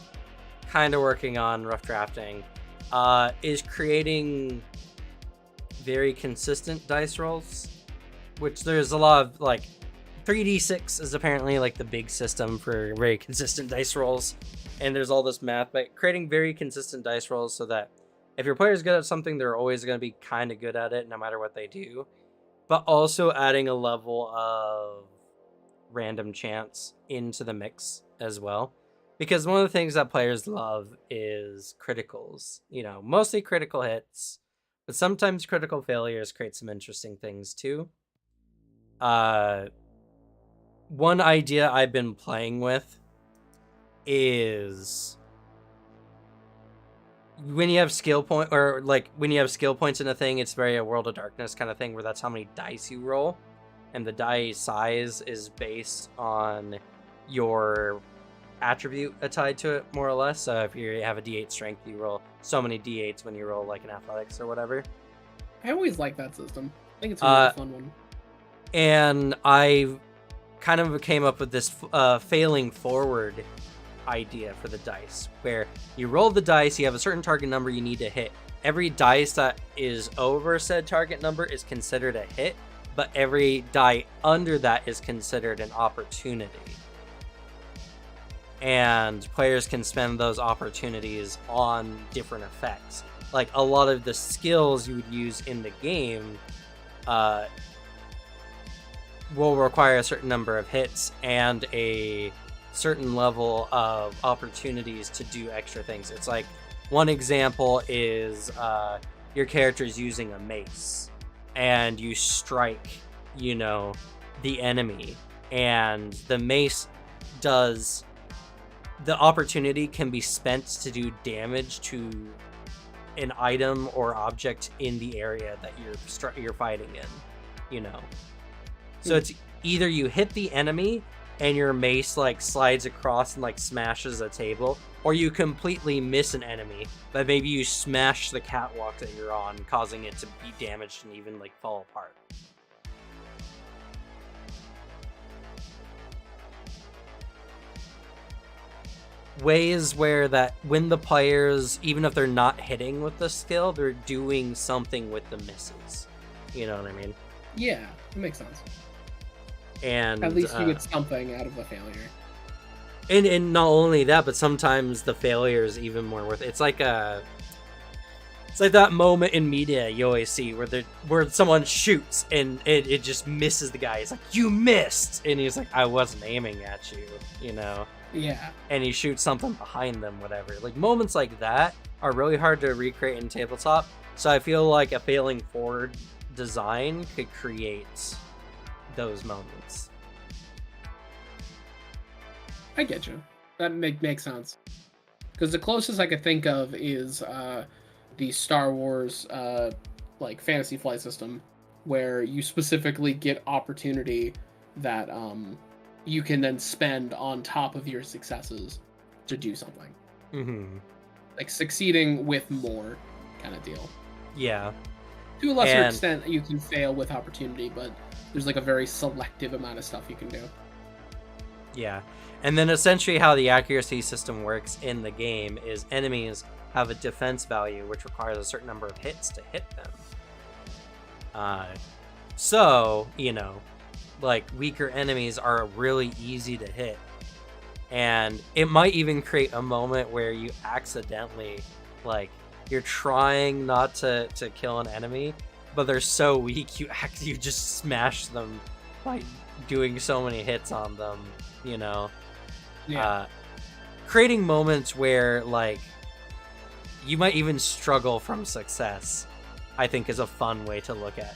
kind of working on rough drafting is creating very consistent dice rolls, which there's a lot of like 3d6 is apparently like the big system for very consistent dice rolls, and there's all this math, but creating very consistent dice rolls so that if your player's good at something, they're always going to be kind of good at it no matter what they do, but also adding a level of random chance into the mix as well. Because one of the things that players love is criticals, mostly critical hits, but sometimes critical failures create some interesting things too. One idea I've been playing with is when you have skill point, or like when you have skill points in a thing, it's very a World of Darkness kind of thing, where that's how many dice you roll, and the die size is based on your attribute tied to it, more or less. So if you have a d8 strength, you roll so many d8s when you roll like an athletics or whatever. I always like that system. I think it's a really fun one. And I kind of came up with this failing forward idea for the dice, where you roll the dice, you have a certain target number you need to hit. Every dice that is over said target number is considered a hit, but every die under that is considered an opportunity. And players can spend those opportunities on different effects. Like a lot of the skills you would use in the game will require a certain number of hits and a certain level of opportunities to do extra things. It's like, one example is your character is using a mace and you strike, the enemy, and the mace does, the opportunity can be spent to do damage to an item or object in the area that you're fighting in, So it's either you hit the enemy and your mace like slides across and like smashes a table, or you completely miss an enemy, but maybe you smash the catwalk that you're on, causing it to be damaged and even like fall apart. Ways where that when the players, even if they're not hitting with the skill, they're doing something with the misses. You know what I mean? Yeah, it makes sense. And at least you get something out of the failure. And not only that, but sometimes the failure is even more worth it. It's like that moment in media you always see where someone shoots and it just misses the guy. It's like, you missed, and he's like, I wasn't aiming at you, Yeah. And he shoots something behind them, whatever. Like moments like that are really hard to recreate in tabletop. So I feel like a failing forward design could create those moments. I get you. That makes sense. Because the closest I could think of is the Star Wars like fantasy flight system, where you specifically get opportunity that you can then spend on top of your successes to do something. Mm-hmm. Like succeeding with more kind of deal. Yeah. To a lesser extent, you can fail with opportunity, but there's like a very selective amount of stuff you can do. Yeah. And then essentially how the accuracy system works in the game is enemies have a defense value, which requires a certain number of hits to hit them. So, like weaker enemies are really easy to hit. And it might even create a moment where you accidentally, like, you're trying not to kill an enemy, but they're so weak you just smash them by doing so many hits on them, Yeah. creating moments where like you might even struggle from success, I think is a fun way to look at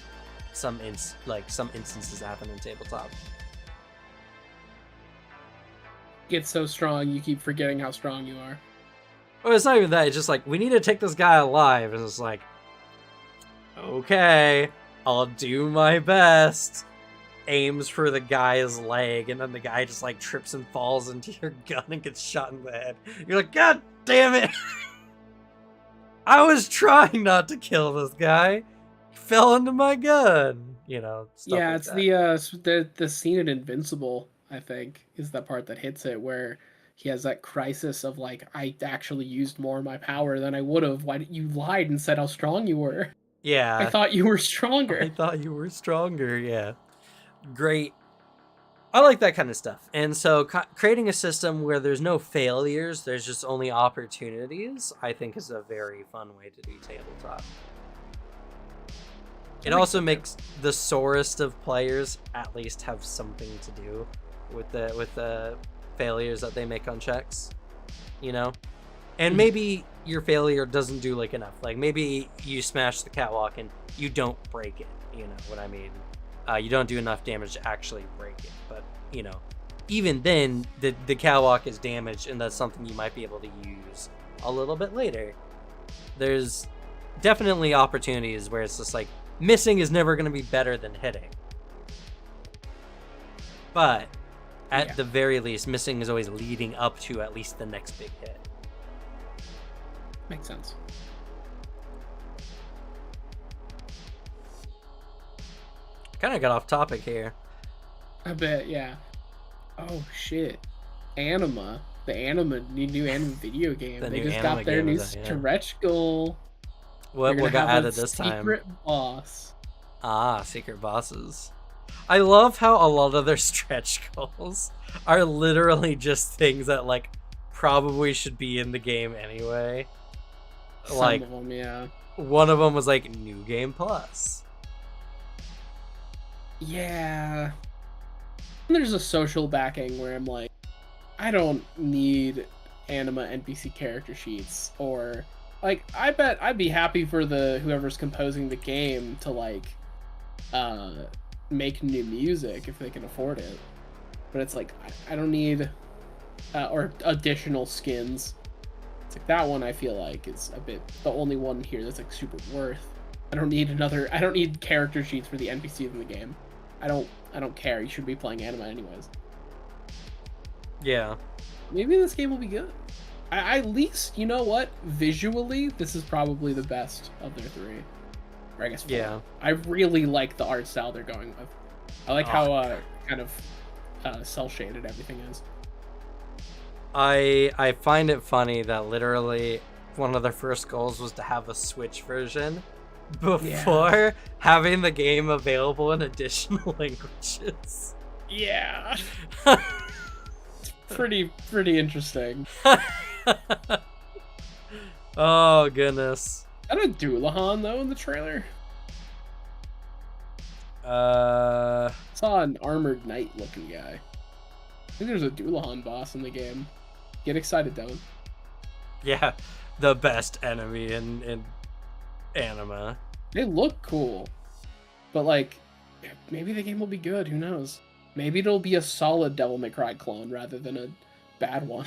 some instances happen in tabletop. Get so strong, you keep forgetting how strong you are. Well, it's not even that. It's just like, we need to take this guy alive. And it's like, okay, I'll do my best. Aims for the guy's leg, and then the guy just like trips and falls into your gun and gets shot in the head. You're like, God damn it! I was trying not to kill this guy. He fell into my gun. You know. Stuff Yeah, like it's that. the scene in Invincible, I think, is the part that hits it, where he has that crisis of like, I actually used more of my power than I would have. Why did you lied and said how strong you were? Yeah. I thought you were stronger. I thought you were stronger. Yeah. Great. I like that kind of stuff. And so creating a system where there's no failures, there's just only opportunities, I think is a very fun way to do tabletop. It also makes the sorest of players at least have something to do with the failures that they make on checks, you know? And maybe your failure doesn't do like enough. Like maybe you smash the catwalk and you don't break it, you know what I mean? You don't do enough damage to actually break it, but you know, even then the catwalk is damaged, and that's something you might be able to use a little bit later. There's definitely opportunities where it's just like, missing is never going to be better than hitting, but at the very least, missing is always leading up to at least the next big hit. Makes sense. Kind of got off topic here. I bet, yeah. Oh shit, Anima, new Anima video game. They just got their new stretch goal. What got added this time? Secret boss. Ah, secret bosses. I love how a lot of their stretch goals are literally just things that like probably should be in the game anyway. Some of them, yeah. One of them was like New Game Plus. Yeah. And there's a social backing where I'm like, I don't need Anima NPC character sheets, or like, I bet I'd be happy for whoever's composing the game to like make new music if they can afford it. But it's like, I don't need or additional skins. It's like that one I feel like is a bit the only one here that's like super worth. I don't need character sheets for the NPCs in the game. I don't care. You should be playing Anima anyways. Yeah. Maybe this game will be good. I at least, you know what? Visually, this is probably the best of their three. Or I guess four. Yeah. I really like the art style they're going with. I like how kind of cel-shaded everything is. I find it funny that literally one of their first goals was to have a Switch version before having the game available in additional languages. Yeah. It's pretty interesting. Oh goodness. Is that a Doulahan though in the trailer? Saw an armored knight looking guy. I think there's a Doulahan boss in the game. Get excited, Dylan. Yeah, the best enemy in Anima. They look cool, but like, maybe the game will be good. Who knows? Maybe it'll be a solid Devil May Cry clone rather than a bad one.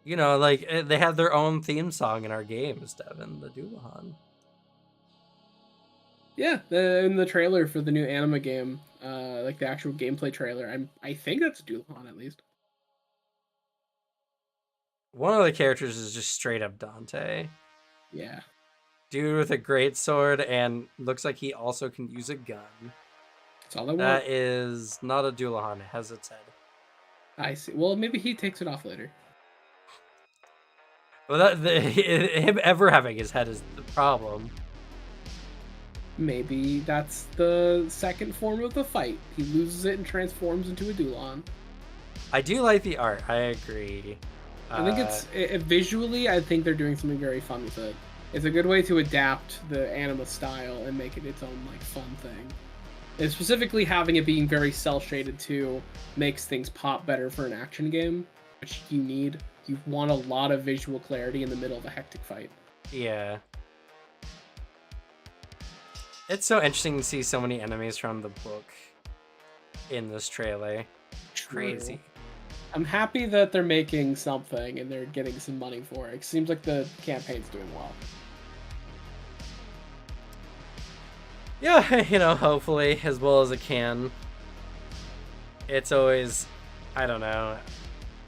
You know, like they have their own theme song in our games, Devin, the Doulahan. Yeah, in the trailer for the new Anima game, like the actual gameplay trailer, I think that's Doulahan at least. One of the characters is just straight up Dante. Yeah. Dude with a great sword, and looks like he also can use a gun. That's all I want. That is not a Doulahan. It has its head. I see. Well, maybe he takes it off later. Well, him ever having his head is the problem. Maybe that's the second form of the fight. He loses it and transforms into a Doulahan. I do like the art. I agree. I think it's visually. I think they're doing something very fun with it. It's a good way to adapt the Anima style and make it its own like fun thing. And specifically having it being very cell shaded too makes things pop better for an action game, which you need. You want a lot of visual clarity in the middle of a hectic fight. Yeah. It's so interesting to see so many enemies from the book in this trailer. Crazy. I'm happy that they're making something and they're getting some money for it. It seems like the campaign's doing well. Yeah, you know, hopefully as well as it can. It's always, I don't know.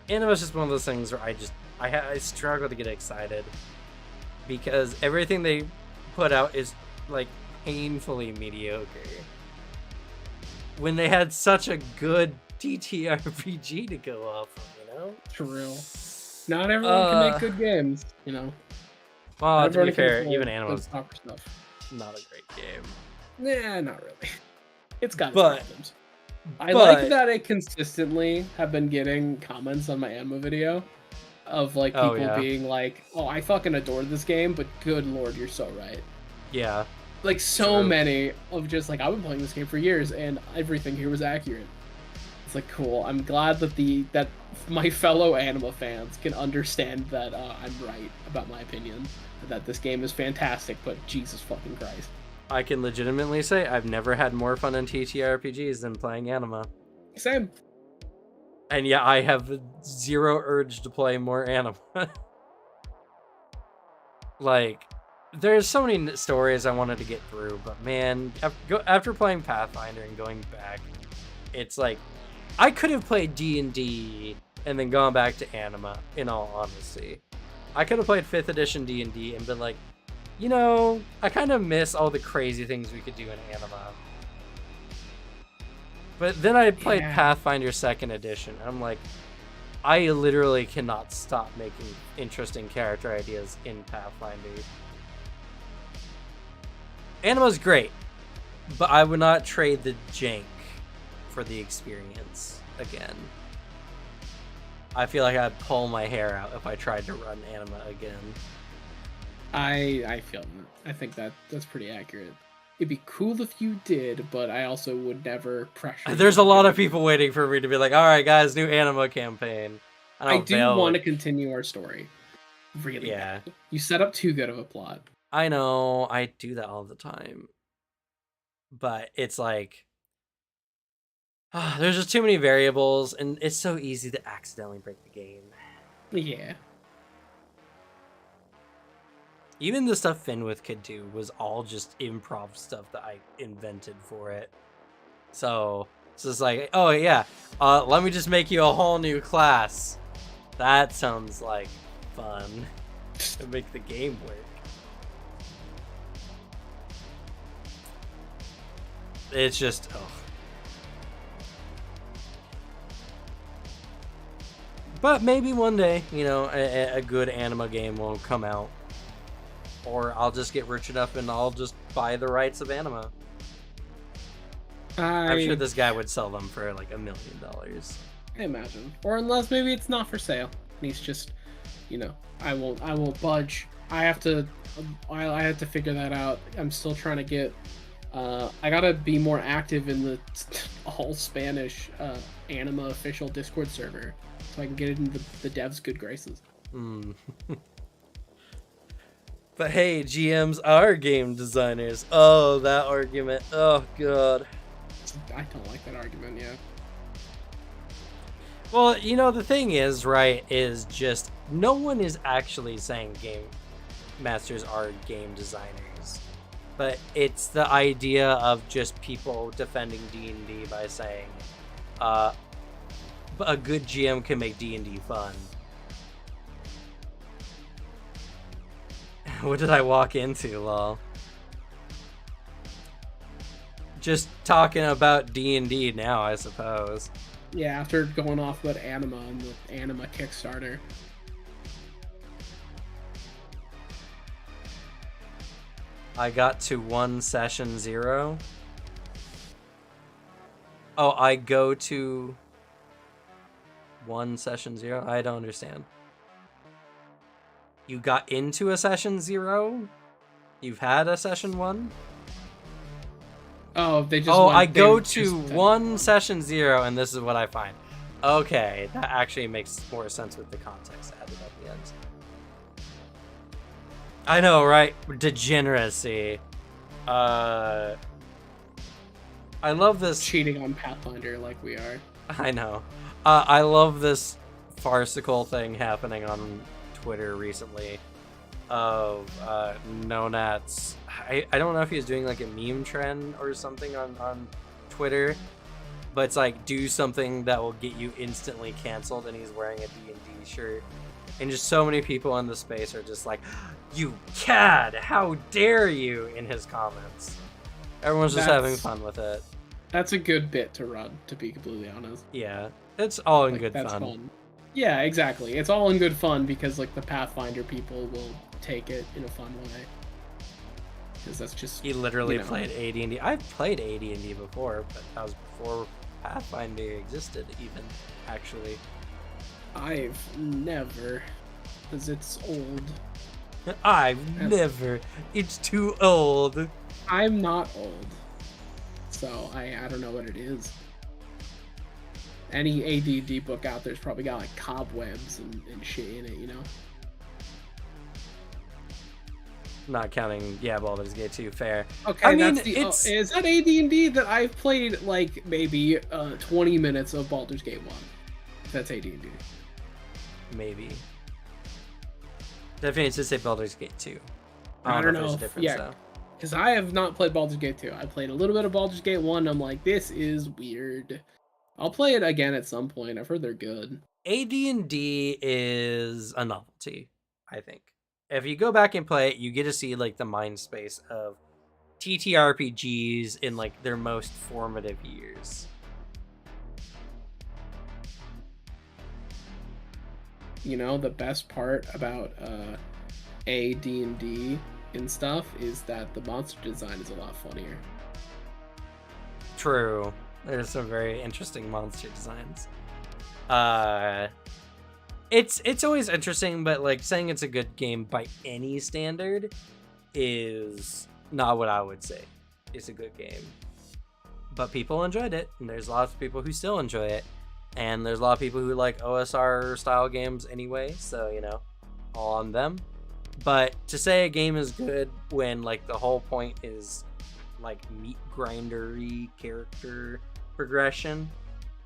And it was just one of those things where I struggle to get excited because everything they put out is like painfully mediocre. When they had such a good TTRPG to go off of, you know? True. Not everyone can make good games, you know. Well, to be fair, even Animal's stuff. Not a great game. Nah, not really. It's got its problems. I but like that I consistently have been getting comments on my Anima video of like people being like, "Oh, I fucking adored this game, but good lord, you're so right." Yeah. Like so many of just like, I've been playing this game for years and everything here was accurate. It's like, cool. I'm glad that that my fellow Anima fans can understand that I'm right about my opinion, that this game is fantastic, but Jesus fucking Christ. I can legitimately say I've never had more fun in TTRPGs than playing Anima. Same. And yeah, I have zero urge to play more Anima. Like, there's so many stories I wanted to get through, but man, after playing Pathfinder and going back, it's like, I could have played D&D and then gone back to Anima, in all honesty. I could have played 5th edition D&D and been like, you know, I kind of miss all the crazy things we could do in Anima. But then I played Pathfinder 2nd edition, and I'm like, I literally cannot stop making interesting character ideas in Pathfinder. Anima's great, but I would not trade the jank for the experience again. I feel like I'd pull my hair out if I tried to run Anima again. I feel that. I think that's pretty accurate. It'd be cool if you did, but I also would never pressure. There's a lot of people waiting for me to be like, all right, guys, new Anima campaign. I do want to continue our story. Really bad. You set up too good of a plot. I know, I do that all the time. But it's like, there's just too many variables, and it's so easy to accidentally break the game. Yeah. Even the stuff Finwith could do was all just improv stuff that I invented for it. So it's just like, oh yeah, let me just make you a whole new class. That sounds like fun to make the game work. It's just, But maybe one day, you know, a good Anima game will come out. Or I'll just get rich enough and I'll just buy the rights of Anima. I'm sure this guy would sell them for like $1 million. I imagine. Or unless maybe it's not for sale. And he's just, you know, I won't budge. I have to figure that out. I'm still trying to get I gotta be more active in the all Spanish Anima official Discord server so I can get into the devs' good graces. But hey, GMs are game designers. Oh, that argument. Oh, God. I don't like that argument, yeah. Well, you know, the thing is, right, is just no one is actually saying game masters are game designers. But it's the idea of just people defending D&D by saying, a good GM can make D&D fun. What did I walk into, lol? Just talking about D&D now, I suppose. Yeah, after going off about Anima and the Anima Kickstarter. I got to 1 session 0. Oh, I go to 1 session 0? I don't understand. You got into a session 0? You've had a session 1? Oh, they just. Oh, went, I they go just to did one session 0, and this is what I find. Okay, that actually makes more sense with the context added at the end. I know, right? Degeneracy. I love this. cheating on Pathfinder like we are. I know. I love this farcical thing happening on Twitter recently of Nonats. I don't know if he was doing like a meme trend or something on Twitter, but it's like, do something that will get you instantly canceled, and he's wearing a D&D shirt. And just so many people in the space are just like, you cad, how dare you, in his comments. Everyone's just having fun with it. That's a good bit to run, to be completely honest. Yeah, it's all in Like, good that's fun. Yeah, exactly. It's all in good fun because like the Pathfinder people will take it in a fun way. Because that's just He literally played AD&D. I've played AD&D before, but that was before Pathfinder existed even, actually. I've never, because it's old. Never. It's too old. I'm not old, so I don't know what it is. Any AD&D book out there's probably got like cobwebs and shit in it, you know? Not counting, Baldur's Gate 2, fair. Okay, I mean, it's is that AD&D that I've played like maybe 20 minutes of Baldur's Gate 1. That's AD&D. Maybe. Definitely to say Baldur's Gate 2. I don't know. If there's a difference, though. Because I have not played Baldur's Gate 2. I played a little bit of Baldur's Gate 1, and I'm like, this is weird. I'll play it again at some point. I've heard they're good. AD&D is a novelty, I think. If you go back and play it, you get to see like the mind space of TTRPGs in like their most formative years. You know, the best part about AD&D and stuff is that the monster design is a lot funnier. True. There's some very interesting monster designs. It's always interesting, but like saying it's a good game by any standard is not what I would say. It's a good game. But people enjoyed it, and there's lots of people who still enjoy it. And there's a lot of people who like OSR style games anyway, so you know, all on them. But to say a game is good when like the whole point is like meat grindery character progression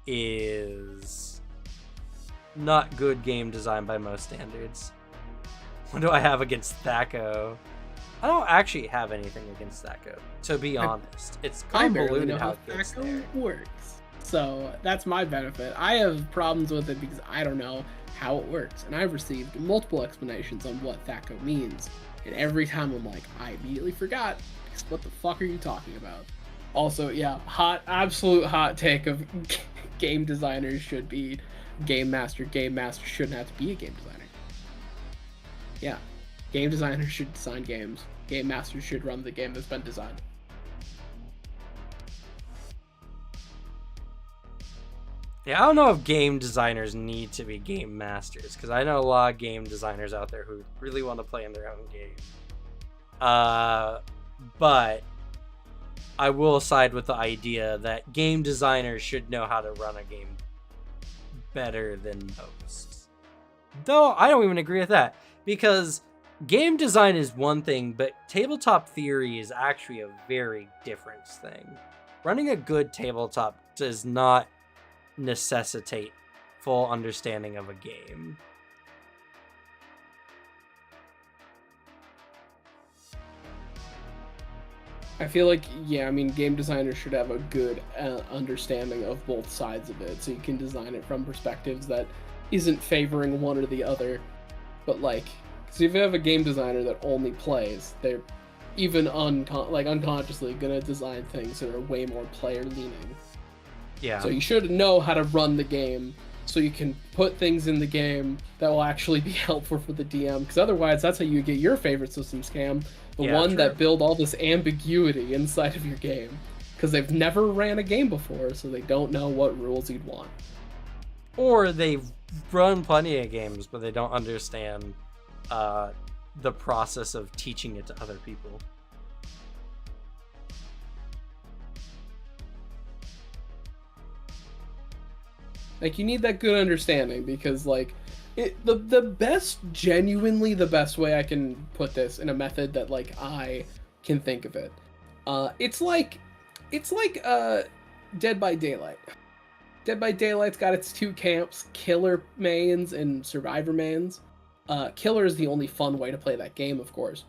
is not good game design by most standards. What do I have against Thaco? I don't actually have anything against Thaco, to be honest. It's convoluted how it gets there. Works. So that's my benefit. I have problems with it because I don't know how it works, and I've received multiple explanations on what Thaco means, and every time I'm like, I immediately forgot, because what the fuck are you talking about? Also, yeah, absolute hot take of game designers should be game master. Game master shouldn't have to be a game designer. Yeah, game designers should design games. Game masters should run the game that's been designed. Yeah, I don't know if game designers need to be game masters, because I know a lot of game designers out there who really want to play in their own game. But I will side with the idea that game designers should know how to run a game better than most. Though I don't even agree with that, because game design is one thing, but tabletop theory is actually a very different thing. Running a good tabletop does not necessitate full understanding of a game. I feel like, yeah, I mean, game designers should have a good understanding of both sides of it, so you can design it from perspectives that isn't favoring one or the other. But like, because if you have a game designer that only plays, they're even unconsciously gonna design things that are way more player leaning. Yeah. So you should know how to run the game, so you can put things in the game that will actually be helpful for the DM. Because otherwise, that's how you get your favorite systems scam. The one that build all this ambiguity inside of your game, because they've never ran a game before, so they don't know what rules you'd want. Or they've run plenty of games, but they don't understand the process of teaching it to other people. Like you need that good understanding because like the best, genuinely the best way I can put this in a method that like I can think of it. It's like Dead by Daylight. Dead by Daylight's got its two camps, killer mains and survivor mains. Killer is the only fun way to play that game, of course.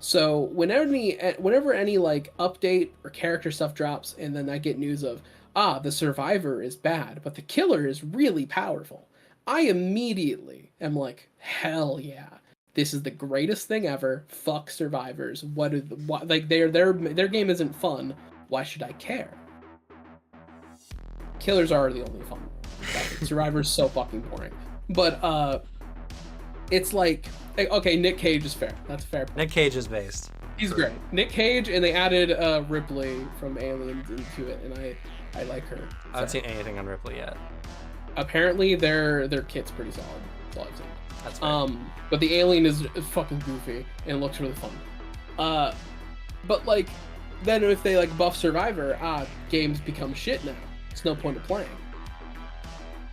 So whenever any like update or character stuff drops, and then I get news of the survivor is bad, but the killer is really powerful, I immediately am like, hell yeah, this is the greatest thing ever. Fuck survivors. What like their game isn't fun. Why should I care? Killers are the only fun. Survivor's so fucking boring. But it's like okay, Nick Cage is fair. That's a fair point. Nick Cage is based. He's great. Nick Cage, and they added Ripley from Aliens into it, and I like her. I haven't seen anything on Ripley yet. Apparently, their kit's pretty solid. That's all I've seen. That's fair. But the alien is fucking goofy and looks really fun. But like, then if they like buff Survivor, games become shit now. It's no point of playing.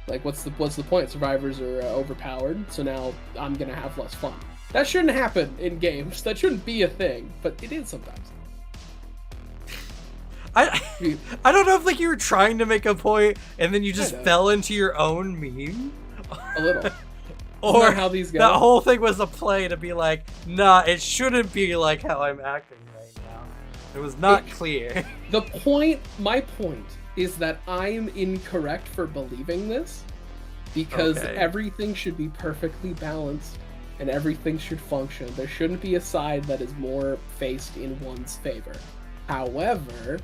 Like, what's the point? Survivors are overpowered, so now I'm gonna have less fun. That shouldn't happen in games. That shouldn't be a thing, but it is sometimes. I don't know if like you were trying to make a point and then you just fell into your own meme. A little. Or how these go. That whole thing was a play to be like, nah, it shouldn't be like how I'm acting right now. It was not clear. My point is that I'm incorrect for believing this because everything should be perfectly balanced and everything should function. There shouldn't be a side that is more faced in one's favor. However,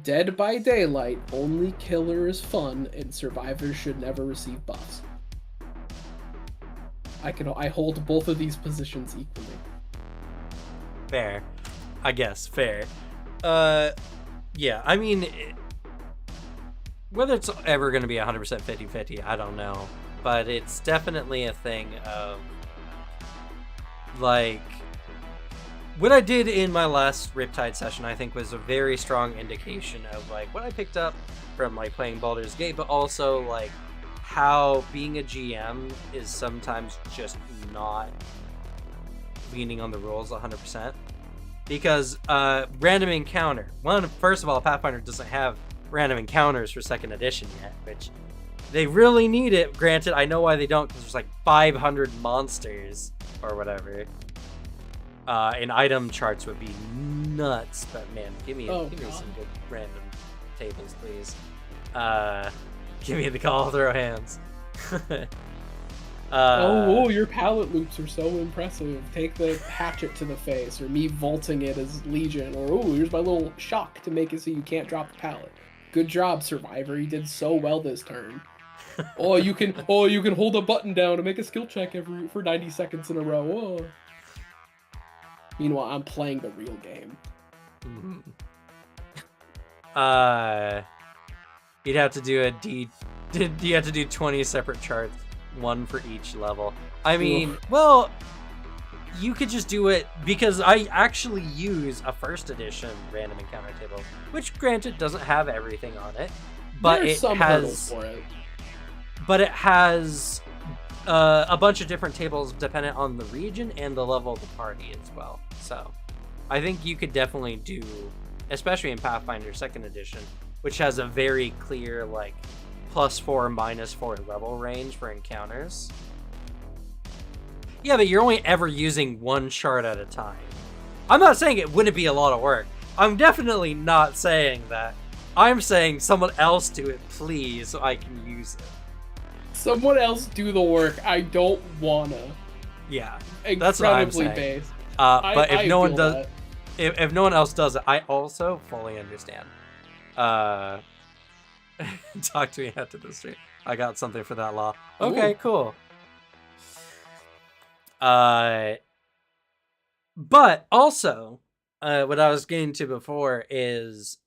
Dead by Daylight, only killer is fun and survivors should never receive buffs. I hold both of these positions equally. Fair. I guess, fair. Yeah, I mean, whether it's ever going to be 100% 50-50, I don't know. But it's definitely a thing of, like, what I did in my last Riptide session, I think, was a very strong indication of, like, what I picked up from, like, playing Baldur's Gate, but also, like, how being a GM is sometimes just not leaning on the rules 100%. Because random encounter. First of all, Pathfinder doesn't have random encounters for 2nd edition yet, which they really need it. Granted, I know why they don't, because there's like 500 monsters or whatever. And item charts would be nuts, but man, give me some good random tables, please. Give me the call, throw hands. Your pallet loops are so impressive. Take the hatchet to the face, or me vaulting it as Legion, or here's my little shock to make it so you can't drop the pallet. Good job, Survivor. You did so well this turn. You can hold a button down to make a skill check for 90 seconds in a row. Oh. Meanwhile, I'm playing the real game. You'd have to do you have to do 20 separate charts, one for each level. I mean, well, you could just do it, because I actually use a 1st edition random encounter table, which granted doesn't have everything on it, but There's some hurdles for it. But it has a bunch of different tables dependent on the region and the level of the party as well. So I think you could definitely do, especially in Pathfinder 2nd edition, which has a very clear like +4, -4 level range for encounters. Yeah, but you're only ever using one chart at a time. I'm not saying it wouldn't be a lot of work. I'm definitely not saying that. I'm saying someone else do it, please, so I can use it. Someone else do the work. I don't wanna. Yeah, that's what I'm saying. Based. But if no one does, if no one else does it, I also fully understand. Talk to me after the stream. I got something for that law. Okay, cool. But also, what I was getting to before is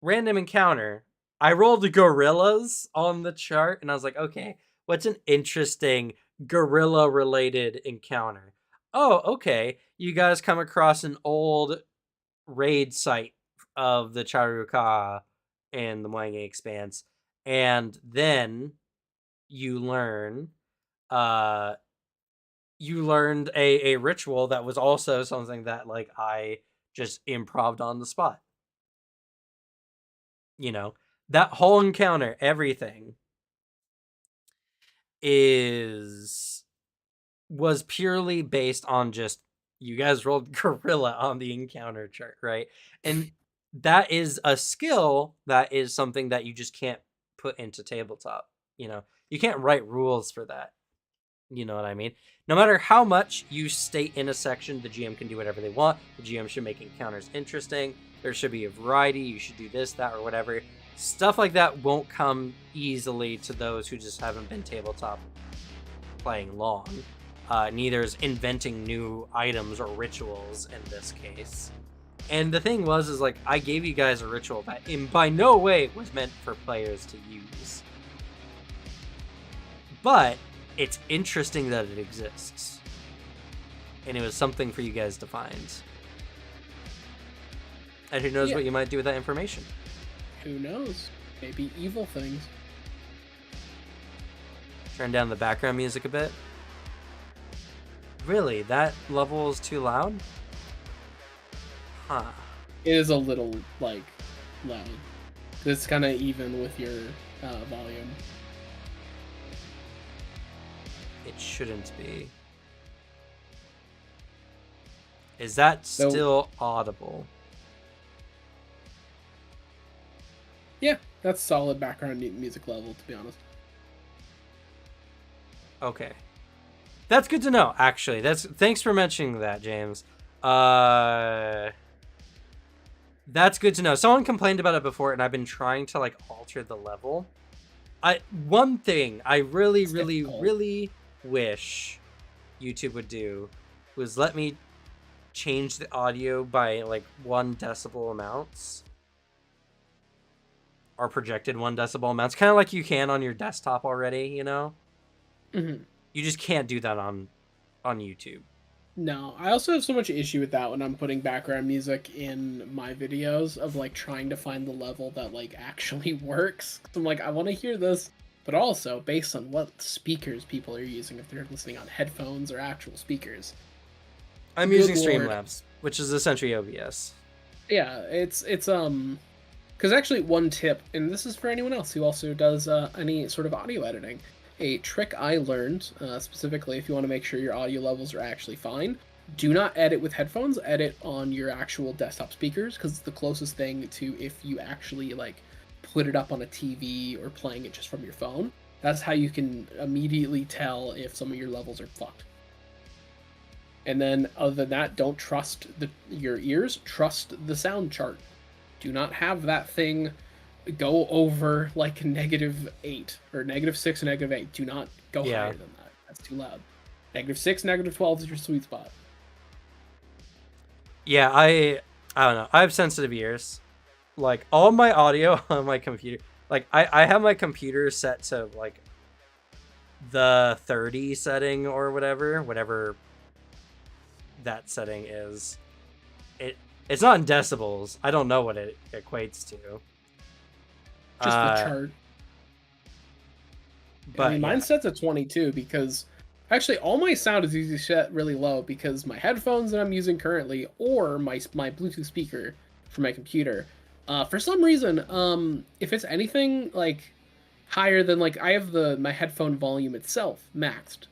random encounter. I rolled the gorillas on the chart, and I was like, okay, what's an interesting gorilla-related encounter? Oh, okay. You guys come across an old raid site of the Charuka and the Mwanga Expanse, and then you learn, uh, you learned a ritual that was also something that like I just improved on the spot. You know, that whole encounter, everything is was purely based on just you guys rolled gorilla on the encounter chart, right? And that is a skill that is something that you just can't put into tabletop. You know, you can't write rules for that. You know what I mean? No matter how much you state in a section, the GM can do whatever they want. The GM should make encounters interesting. There should be a variety. You should do this, that, or whatever. Stuff like that won't come easily to those who just haven't been tabletop playing long. Neither is inventing new items or rituals in this case. And the thing is like, I gave you guys a ritual that in by no way was meant for players to use. But it's interesting that it exists. And it was something for you guys to find. And who knows what you might do with that information. Who knows? Maybe evil things. Turn down the background music a bit. Really? That level is too loud? Huh. It is a little, like, loud. It's kind of even with your volume. It shouldn't be. Is that still audible? Yeah, that's solid background music level, to be honest. Okay. That's good to know, actually. Thanks for mentioning that, James. That's good to know. Someone complained about it before, and I've been trying to like alter the level. One thing I really wish YouTube would do was let me change the audio by like 1 decibel amounts. Or projected 1 decibel amounts. Kind of like you can on your desktop already, you know? Mm-hmm. You just can't do that on YouTube. No, I also have so much issue with that when I'm putting background music in my videos of like trying to find the level that like actually works. I'm like, I want to hear this, but also based on what speakers people are using, if they're listening on headphones or actual speakers. I'm using Streamlabs, which is essentially OBS. Yeah, it's because actually one tip, and this is for anyone else who also does any sort of audio editing. A trick I learned, specifically if you want to make sure your audio levels are actually fine, do not edit with headphones, edit on your actual desktop speakers, because it's the closest thing to if you actually like put it up on a TV or playing it just from your phone. That's how you can immediately tell if some of your levels are fucked. And then other than that, don't trust your ears, trust the sound chart. Do not have that thing go over like -8 or -6 or -8. Do not go higher than that. That's too loud. -6, -12 is your sweet spot. Yeah, I don't know. I have sensitive ears. Like all my audio on my computer, like I have my computer set to like the 30 setting or whatever that setting is. It's not in decibels. I don't know what it equates to. Just the chart. But I mean, mine's set to 22 because actually all my sound is usually set really low because my headphones that I'm using currently or my Bluetooth speaker for my computer, for some reason, if it's anything like higher than like I have my headphone volume itself maxed.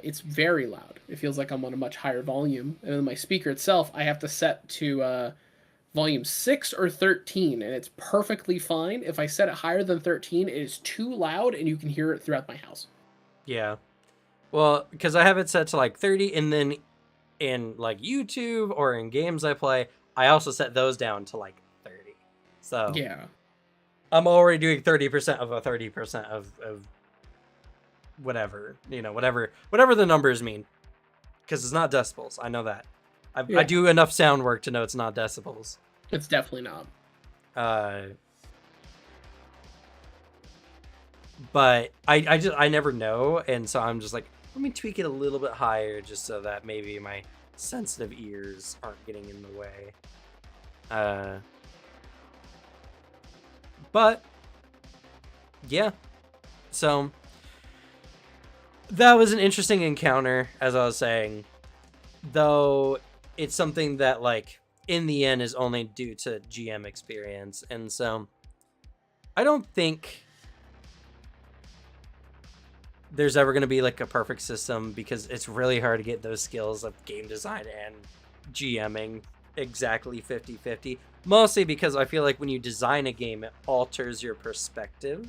It's very loud. It feels like I'm on a much higher volume, and then my speaker itself I have to set to volume 6 or 13, and it's perfectly fine. If I set it higher than 13, it is too loud, and you can hear it throughout my house. Yeah. Well, because I have it set to like 30, and then in like YouTube or in games I play, I also set those down to like 30. So yeah, I'm already doing 30% of a 30% of whatever, you know, whatever the numbers mean. Because it's not decibels. I know that. I do enough sound work to know it's not decibels. It's definitely not. But I never know, and so I'm just like, let me tweak it a little bit higher just so that maybe my sensitive ears aren't getting in the way. But yeah. So That was an interesting encounter, as I was saying. Though it's something that, like, in the end is only due to GM experience. And so I don't think there's ever going to be like a perfect system, because it's really hard to get those skills of game design and GMing exactly 50-50. Mostly because I feel like when you design a game, it alters your perspective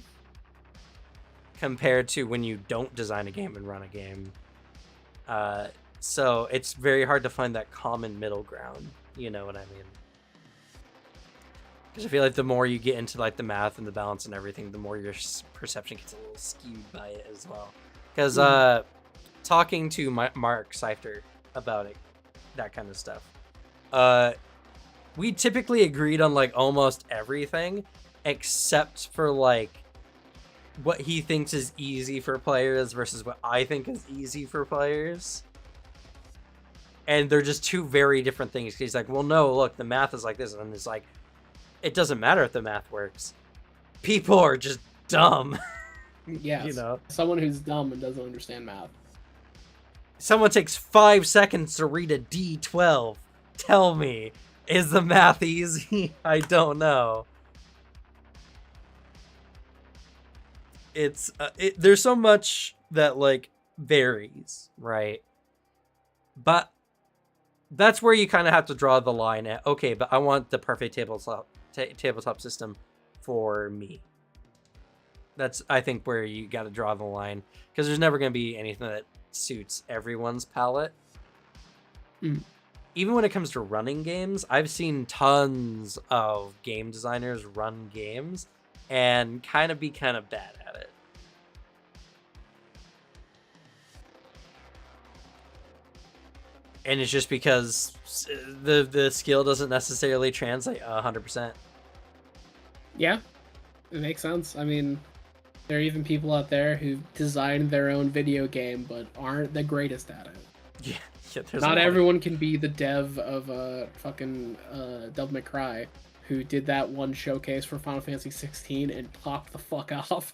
compared to when you don't design a game and run a game. So it's very hard to find that common middle ground. You know what I mean? Because I feel like the more you get into like the math and the balance and everything, the more your perception gets a little skewed by it as well. Because talking to Mark Seifter about it, that kind of stuff, we typically agreed on like almost everything except for like what he thinks is easy for players versus what I think is easy for players. And they're just two very different things. He's like, well, no, look, the math is like this. And it's like, it doesn't matter if the math works. People are just dumb. Yes. You know? Someone who's dumb and doesn't understand math. Someone takes 5 seconds to read a D12. Tell me, is the math easy? I don't know. It's there's so much that like varies, right? But that's where you kind of have to draw the line at, okay, but I want the perfect tabletop system for me. That's, I think, where you got to draw the line, because there's never going to be anything that suits everyone's palette. Even when it comes to running games, I've seen tons of game designers run games and kind of be kind of bad at it. And it's just because the skill doesn't necessarily translate 100%. Yeah, it makes sense. I mean, there are even people out there who designed their own video game but aren't the greatest at it. Yeah, not everyone can be the dev of fucking Devil May Cry, who did that one showcase for Final Fantasy 16 and popped the fuck off.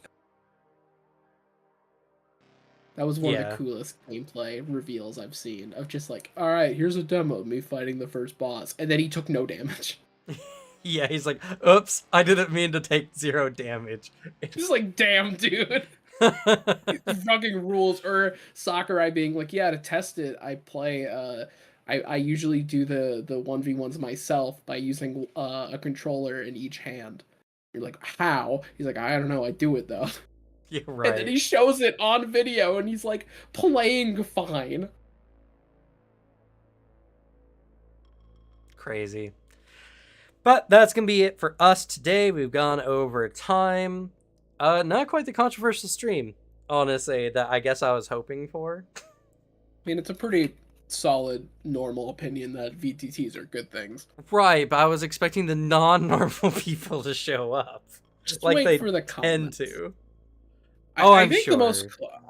That was one of the coolest gameplay reveals I've seen, of just like, all right, here's a demo of me fighting the first boss, and then he took no damage. Yeah, he's like, oops, I didn't mean to take 0 damage. Just like, damn, dude. Fucking rules. Or Sakurai being like, yeah, to test it, I play, I usually do the 1v1s myself by using a controller in each hand. You're like, how? He's like, I don't know, I do it though. Yeah, right. And then he shows it on video, and he's like, playing fine. Crazy. But that's going to be it for us today. We've gone over time. Not quite the controversial stream, honestly, that I guess I was hoping for. I mean, it's a pretty solid, normal opinion that VTTs are good things. Right, but I was expecting the non-normal people to show up. Just like wait for the comments. Tend to. I think sure.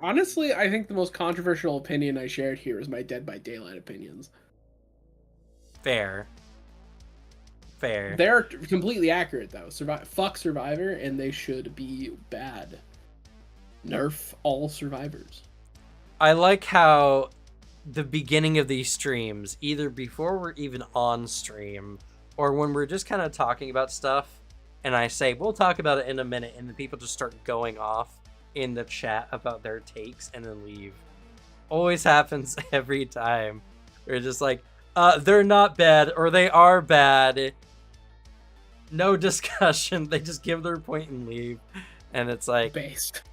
Honestly, I think the most controversial opinion I shared here is my Dead by Daylight opinions. Fair. They're completely accurate, though. Fuck Survivor, and they should be bad. Nerf all survivors. I like how the beginning of these streams, either before we're even on stream, or when we're just kind of talking about stuff, and I say, we'll talk about it in a minute, and the people just start going off in the chat about their takes and then leave. Always happens every time. We're just like, they're not bad, or they are bad. No discussion. They just give their point and leave. And it's like, based.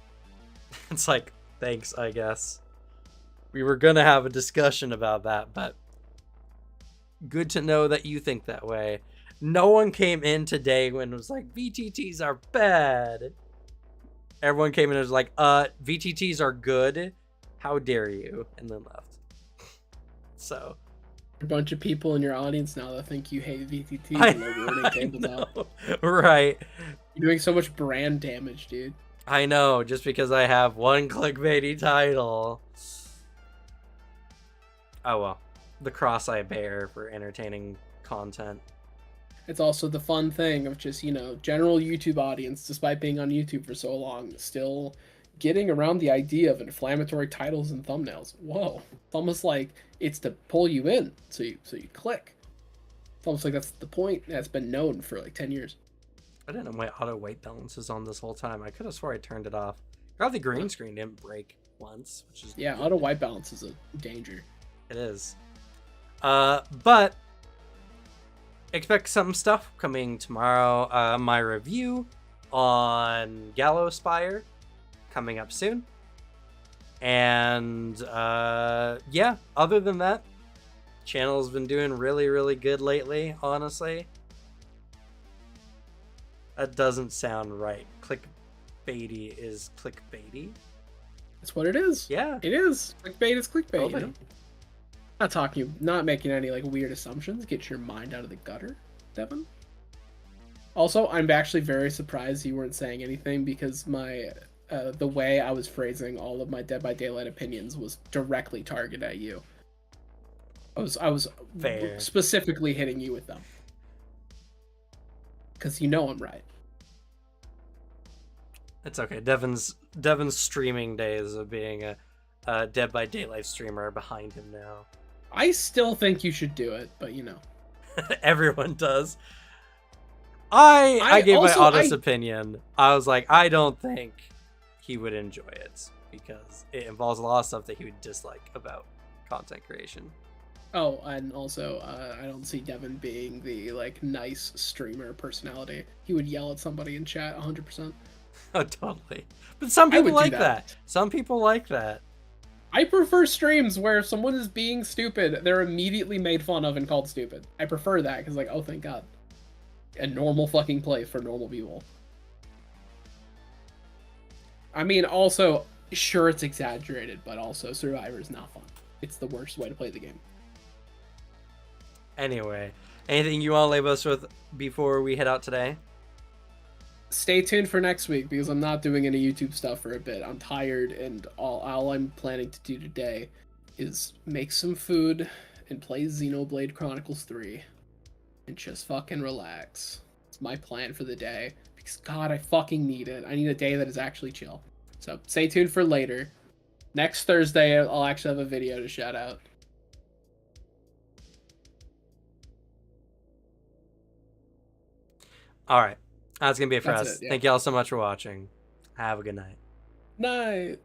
It's like, thanks, I guess. We were gonna have a discussion about that, but good to know that you think that way. No one came in today when it was like, VTTs are bad. Everyone came in and was like, VTTs are good. How dare you? And then left. So. A bunch of people in your audience now that think you hate VTTs and they're ruining TableTalk. Right. You're doing so much brand damage, dude. I know, just because I have one clickbaity title. Oh well. The cross I bear for entertaining content. It's also the fun thing of just, general YouTube audience, despite being on YouTube for so long, still getting around the idea of inflammatory titles and thumbnails. Whoa. It's almost like it's to pull you in, so you click. It's almost like that's the point that's been known for like 10 years. I didn't know my auto white balance was on this whole time. I could have swore I turned it off. God, the green screen didn't break once, which is yeah, good. auto white balance is a danger. It is. But expect some stuff coming tomorrow. My review on Gallowspire coming up soon. And yeah, other than that, channel's been doing really, really good lately, honestly. That doesn't sound right. Clickbaity is clickbaity. That's what it is. Yeah. It is. Clickbait is clickbait. Totally. You know? Not making any like weird assumptions. Get your mind out of the gutter, Devin. Also, I'm actually very surprised you weren't saying anything because my the way I was phrasing all of my Dead by Daylight opinions was directly targeted at you. I was Fair. specifically hitting you with them. Because you know I'm right. It's okay. Devin's streaming days of being a Dead by Daylight streamer are behind him now. I still think you should do it, but you know. Everyone does. I gave also, my honest opinion. I was like, I don't think he would enjoy it because it involves a lot of stuff that he would dislike about content creation. Oh, and also, I don't see Devin being the like nice streamer personality. He would yell at somebody in chat 100%. Oh, totally. But some people like that. Some people like that. I prefer streams where if someone is being stupid, they're immediately made fun of and called stupid. I prefer that because, like, oh, thank God. A normal fucking play for normal people. I mean, also, sure, it's exaggerated, but also Survivor's not fun. It's the worst way to play the game. Anyway, anything you want to leave us with before we head out today? Stay tuned for next week because I'm not doing any YouTube stuff for a bit. I'm tired, and all I'm planning to do today is make some food and play Xenoblade Chronicles 3 and just fucking relax. It's my plan for the day because God, I fucking need it. I need a day that is actually chill. So stay tuned for later. Next Thursday, I'll actually have a video to shout out. All right. That's going to be it for us. Yeah. Thank you all so much for watching. Have a good night. Night.